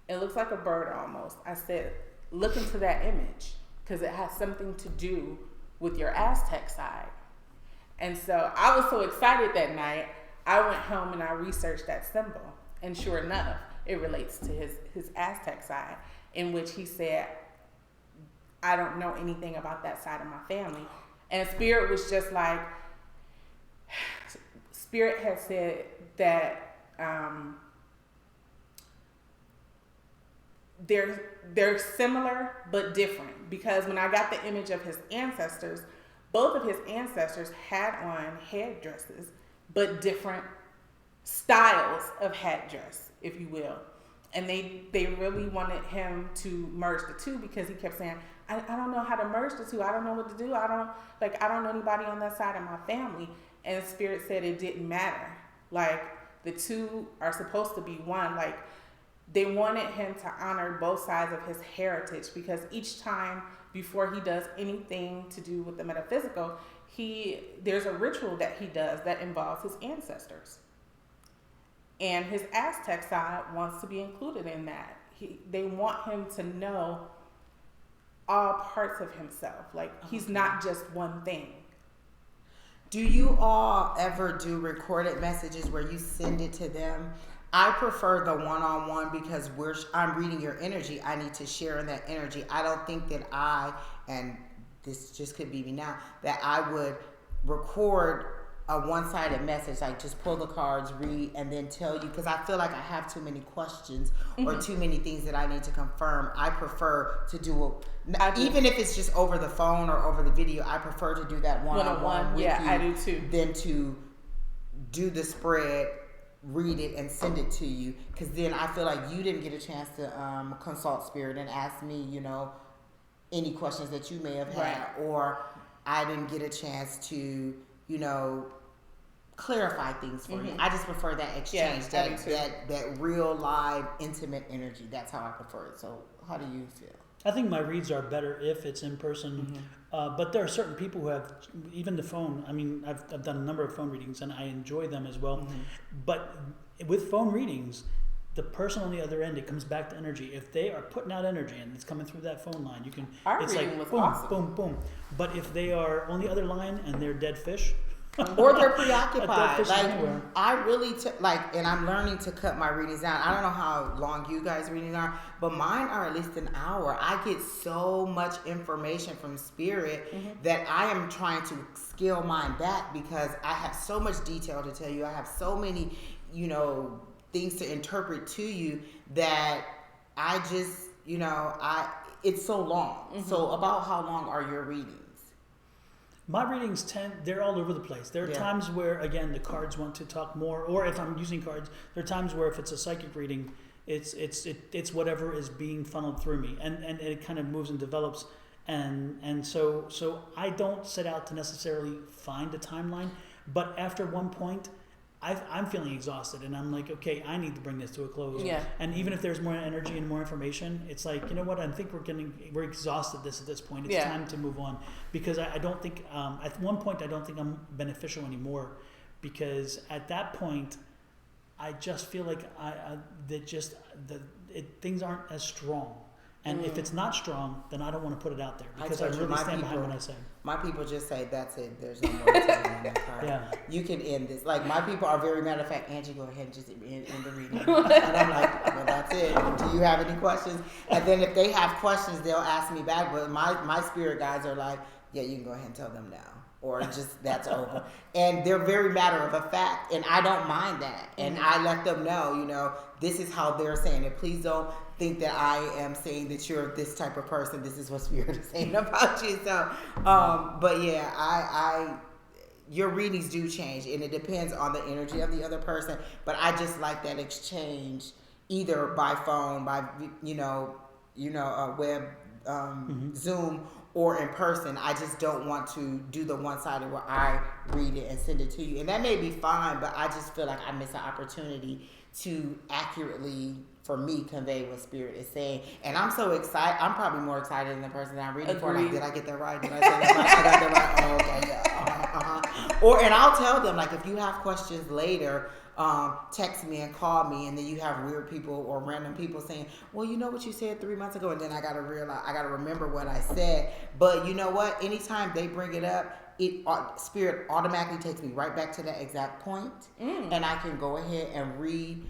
It looks like a bird almost. I said, look into that image because it has something to do with your Aztec side. And so I was so excited that night, I went home and I researched that symbol. And sure enough, it relates to his Aztec side, in which he said, I don't know anything about that side of my family. And Spirit was just like, Spirit had said that they're similar but different, because when I got the image of his ancestors, both of his ancestors had on headdresses, but different styles of headdress, if you will. And they really wanted him to merge the two, because he kept saying, I don't know how to merge the two. I don't know what to do. I don't know anybody on that side of my family. And Spirit said it didn't matter. Like, the two are supposed to be one. Like, they wanted him to honor both sides of his heritage, because each time before he does anything to do with the metaphysical, there's a ritual that he does that involves his ancestors. And his Aztec side wants to be included in that. They want him to know all parts of himself. Like, he's not just one thing. Do you all ever do recorded messages where you send it to them? I prefer the one-on-one, because I'm reading your energy. I need to share in that energy. I don't think that and this just could be me now, that I would record a one-sided message, like just pull the cards, read, and then tell you, because I feel like I have too many questions or too many things that I need to confirm. I prefer to do even if it's just over the phone or over the video, I prefer to do that one-on-one with you. I do too. Than to do the spread, read it, and send it to you, because then I feel like you didn't get a chance to consult Spirit and ask me, any questions that you may have had, or I didn't get a chance to, clarify things for you. I just prefer that exchange, that real, live, intimate energy. That's how I prefer it. So how do you feel? I think my reads are better if it's in person, but there are certain people who have, even the phone. I mean, I've done a number of phone readings and I enjoy them as well. But with phone readings, the person on the other end, it comes back to energy. If they are putting out energy and it's coming through that phone line, it's like boom, awesome. boom, boom. But if they are on the other line and they're dead fish, Or they're A dead preoccupied. fish is Like anywhere. I really and I'm learning to cut my readings down. I don't know how long you guys' readings are, but mine are at least an hour. I get so much information from spirit that I am trying to scale mine back because I have so much detail to tell you. I have so many, things to interpret to you that I just, it's so long. So about how long are your readings? My readings they're all over the place. There are times where, again, the cards want to talk more, or if I'm using cards, there are times where if it's a psychic reading, it's whatever is being funneled through me, and it kind of moves and develops, and so I don't set out to necessarily find a timeline, but after one point, I'm feeling exhausted, and I'm like, okay, I need to bring this to a close. Yeah. And even if there's more energy and more information, it's like, you know what? I think we're exhausted at this point. It's time to move on, because I don't think at one point I don't think I'm beneficial anymore, because at that point I just feel like things aren't as strong. And if it's not strong, then I don't want to put it out there, because I really stand behind what I say. My people just say, that's it. There's no more to tell you on that card. Yeah. You can end this. Like, my people are very matter of fact, Angie, go ahead and just end the reading. And I'm like, well, that's it. Do you have any questions? And then if they have questions, they'll ask me back. But my spirit guides are like, yeah, you can go ahead and tell them now. Or just, that's over. And they're very matter of a fact. And I don't mind that. And I let them know, this is how they're saying it. Please don't think that I am saying that you're this type of person. This is what spirit is saying about you. So, but yeah, your readings do change, and it depends on the energy of the other person. But I just like that exchange, either by phone, by web, Zoom, or in person. I just don't want to do the one-sided where I read it and send it to you, and that may be fine. But I just feel like I miss an opportunity to accurately, for me, convey what spirit is saying. And I'm so excited. I'm probably more excited than the person that I'm reading for. Like, did I get that right? Did I say that right? I got that right. Oh, okay, yeah. And I'll tell them, like, if you have questions later, text me and call me. And then you have weird people or random people saying, well, you know what you said 3 months ago, and then I got to remember what I said. But you know what? Anytime they bring it up, spirit automatically takes me right back to that exact point, and I can go ahead and reiterate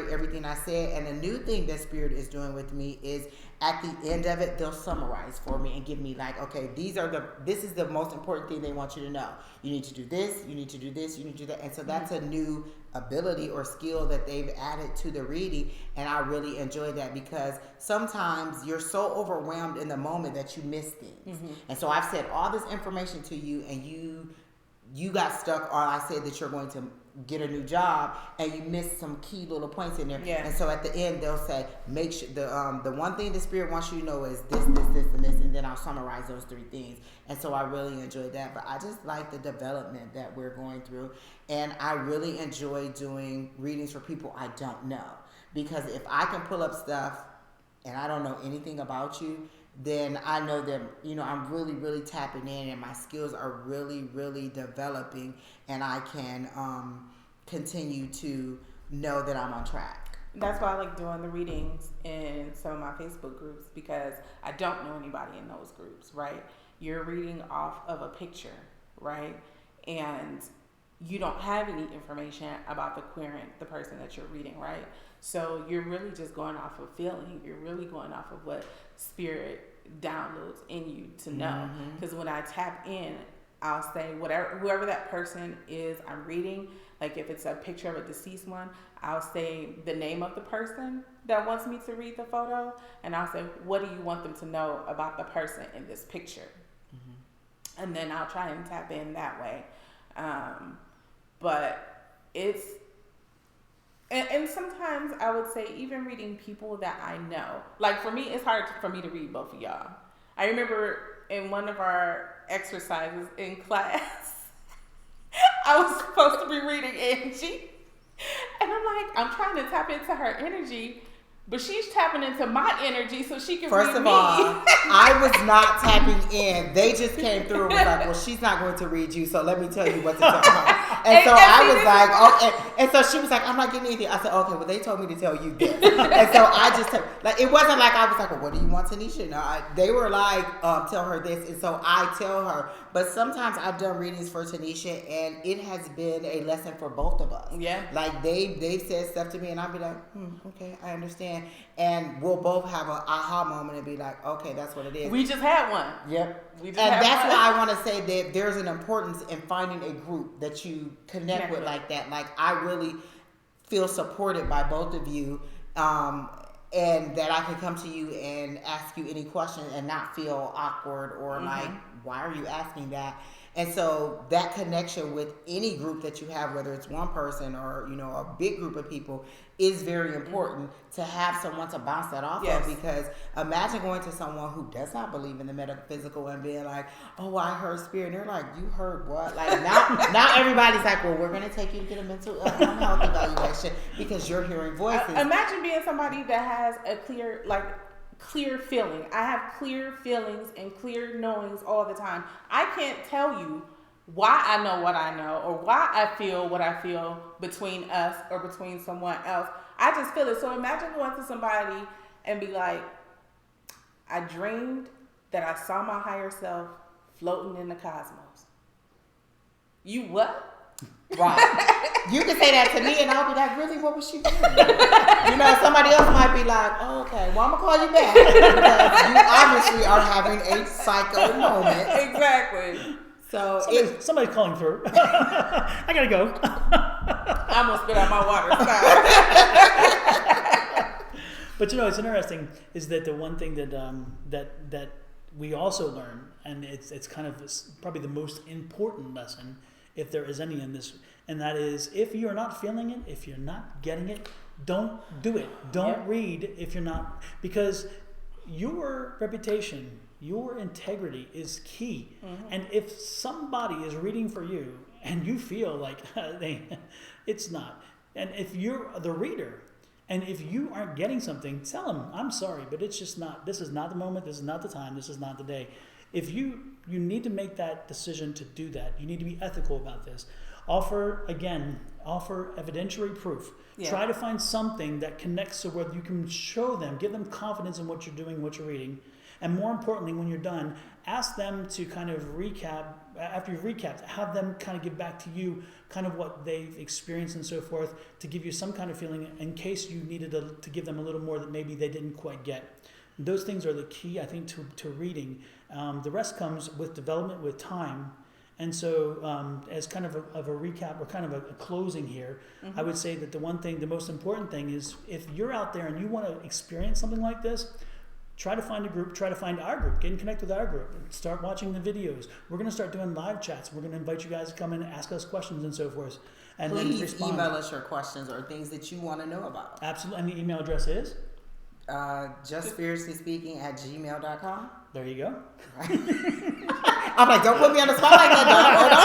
everything I said. And the new thing that spirit is doing with me is, at the end of it, they'll summarize for me and give me like, okay, this is the most important thing they want you to know. You need to do this, you need to do this, you need to do that. And so that's a new ability or skill that they've added to the reading, and I really enjoy that, because sometimes you're so overwhelmed in the moment that you miss things. And so I've said all this information to you, and you got stuck on, I said that you're going to get a new job, and you missed some key little points in there. And so at the end they'll say, make sure the one thing the spirit wants you to know is this, and this, and then I'll summarize those 3 things. And so I really enjoy that. But I just like the development that we're going through, and I really enjoy doing readings for people I don't know, because if I can pull up stuff and I don't know anything about you, then I know that, I'm really, really tapping in, and my skills are really, really developing, and I can continue to know that I'm on track. That's why I like doing the readings in some of my Facebook groups, because I don't know anybody in those groups, right? You're reading off of a picture, right? And you don't have any information about the querent, the person that you're reading, right? So you're really just going off of feeling. You're really going off of what spirit downloads in you to know. Because when I tap in, I'll say whoever that person is I'm reading, like if it's a picture of a deceased one, I'll say the name of the person that wants me to read the photo, and I'll say, what do you want them to know about the person in this picture? And then I'll try and tap in that way. But it's, and sometimes I would say even reading people that I know, like for me, it's hard for me to read both of y'all. I remember in one of our exercises in class, I was supposed to be reading Angie, and I'm like, I'm trying to tap into her energy, But she's tapping into my energy so she can First read of me. all, I was not tapping in. They just came through and was like, well, she's not going to read you, so let me tell you what to tell her. And so I was like, oh, and so she was like, I'm not getting anything. I said, okay, well, they told me to tell you this. And so I just, like, it wasn't like I was like, well, what do you want, Tanisha? No, they were like, tell her this. And so I tell her. But sometimes I've done readings for Tanisha, and it has been a lesson for both of us. Yeah. Like, they've said stuff to me, and I'll be like, okay, I understand. And we'll both have an aha moment and be like, okay, that's what it is. We just had one. Yep. We just and had that's one. why I want to say that there's an importance in finding a group that you connect with like that. Like, I really feel supported by both of you, and that I can come to you and ask you any question and not feel awkward or like, why are you asking that? And so that connection with any group that you have, whether it's one person or, you know, a big group of people, is very important to have someone to bounce that off of. Because imagine going to someone who does not believe in the metaphysical and being like, oh, I heard spirit. And they're like, you heard what? Like, now everybody's like, well, we're going to take you to get a mental health evaluation because you're hearing voices. Imagine being somebody that has a clear feeling. I have clear feelings and clear knowings all the time. I can't tell you why I know what I know or why I feel what I feel between us or between someone else. I just feel it. So imagine going to somebody and be like, I dreamed that I saw my higher self floating in the cosmos. You what? Right. You can say that to me and I'll be like, really, what was she doing? You know, somebody else might be like, oh, okay, well, I'm going to call you back because you obviously are having a psycho moment. Exactly. So somebody's calling through. I got to go. I almost spit out my water. But, you know, it's interesting is that the one thing that that we also learn, and it's kind of probably the most important lesson, if there is any in this, and that is, if you're not feeling it, if you're not getting it, don't do it. Don't read if you're not, because your reputation, your integrity is key. And if somebody is reading for you and you feel like it's not, and if you're the reader and if you aren't getting something, tell them, I'm sorry, but it's just not, this is not the moment, this is not the time, this is not the day. If you need to make that decision to do that. You need to be ethical about this. Offer evidentiary proof. Yeah. Try to find something that connects to where you can show them, give them confidence in what you're doing, what you're reading. And more importantly, when you're done, ask them to kind of recap, after you've recapped, have them kind of give back to you kind of what they've experienced and so forth, to give you some kind of feeling in case you needed to give them a little more that maybe they didn't quite get. Those things are the key, I think, to reading. The rest comes with development, with time. And so as kind of a recap or kind of a closing here, I would say that the most important thing is, if you're out there and you want to experience something like this, try to find a group, try to find our group, get in connect with our group, start watching the videos. We're going to start doing live chats. We're going to invite you guys to come in and ask us questions and so forth. And please then respond. Email us your questions or things that you want to know about. Absolutely. And the email address is? JustSpirituallySpeaking@gmail.com. There you go. I'm like, don't put me on the spot like that, dog. Hold on.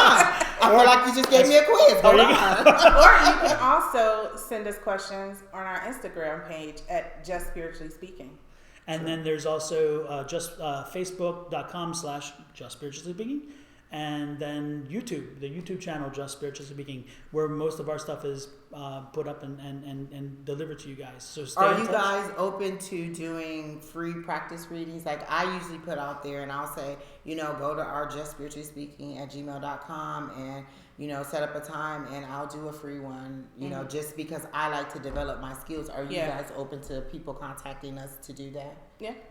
I feel like you just gave me a quiz. Hold on. Or you can also send us questions on our Instagram page at JustSpirituallySpeaking. And then there's also Facebook.com/JustSpirituallySpeaking. And then YouTube, the YouTube channel, Just Spiritually Speaking, where most of our stuff is put up and delivered to you guys. So are you guys open to doing free practice readings? Like, I usually put out there and I'll say, go to our JustSpirituallySpeaking@gmail.com and, set up a time and I'll do a free one, just because I like to develop my skills. Are you guys open to people contacting us to do that? Yeah. Okay.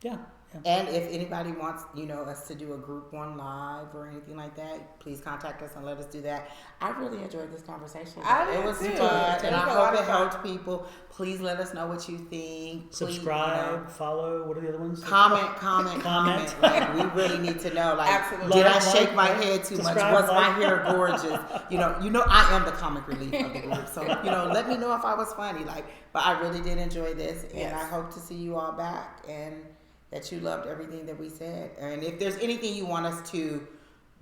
Yeah. And if anybody wants, us to do a group one live or anything like that, please contact us and let us do that. I really enjoyed this conversation. It was fun, and I hope it helped people. Please let us know what you think. Subscribe, follow. What are the other ones? Comment. Like, we really need to know. Like, absolutely. Did I shake my head too much? Was my hair gorgeous? I am the comic relief of the group. So, let me know if I was funny. But I really did enjoy this, and I hope to see you all back and that you loved everything that we said. And if there's anything you want us to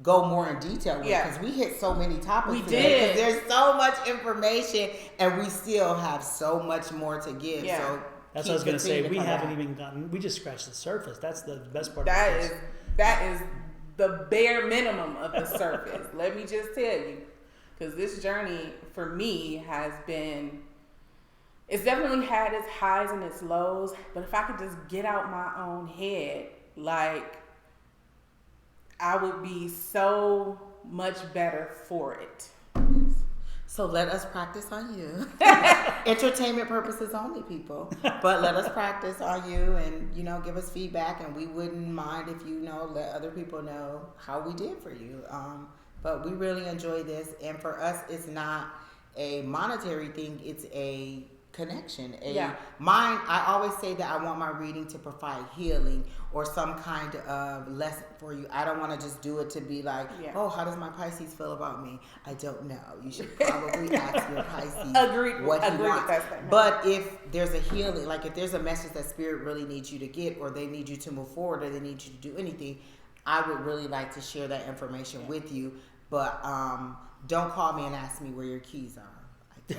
go more in detail with, Yeah. because we hit so many topics We today, did. 'cause there's so much information and we still have so much more to give. Yeah. So That's what I was going to say. continue We come haven't back. even gotten, we just scratched the surface. That's the best part That of is this. that is the bare minimum of the surface. Let me just tell you, because this journey for me has been. It's definitely had its highs and its lows, but if I could just get out my own head, like, I would be so much better for it. So let us practice on you. Entertainment purposes only, people. But let us practice on you, and give us feedback, and we wouldn't mind if let other people know how we did for you. But we really enjoy this, and for us, it's not a monetary thing; it's a connection. I always say that I want my reading to provide healing or some kind of lesson for you. I don't want to just do it to be like, oh, how does my Pisces feel about me? I don't know. You should probably ask your Pisces what he wants. But if there's a healing, like if there's a message that Spirit really needs you to get, or they need you to move forward, or they need you to do anything, I would really like to share that information with you. But don't call me and ask me where your keys are. I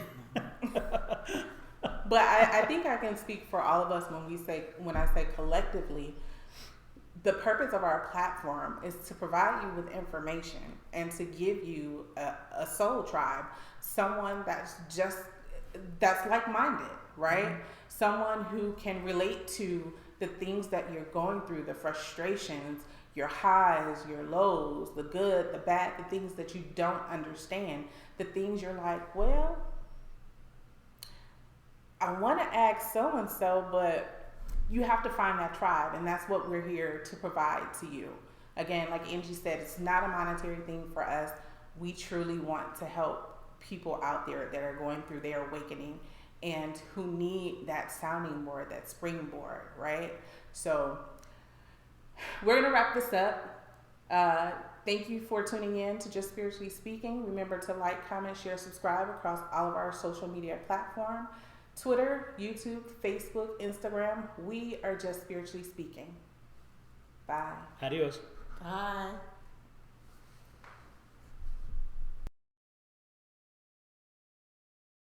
don't know. But I think I can speak for all of us when I say collectively, the purpose of our platform is to provide you with information and to give you a soul tribe, someone that's like-minded, right? Mm-hmm. Someone who can relate to the things that you're going through, the frustrations, your highs, your lows, the good, the bad, the things that you don't understand, the things you're like, well, I want to ask so-and-so, but you have to find that tribe, and that's what we're here to provide to you. Again, like Angie said, it's not a monetary thing for us. We truly want to help people out there that are going through their awakening and who need that sounding board, that springboard, right? So we're going to wrap this up. Thank you for tuning in to Just Spiritually Speaking. Remember to like, comment, share, subscribe across all of our social media platforms. Twitter, YouTube, Facebook, Instagram. We are Just Spiritually Speaking. Bye. Adios. Bye.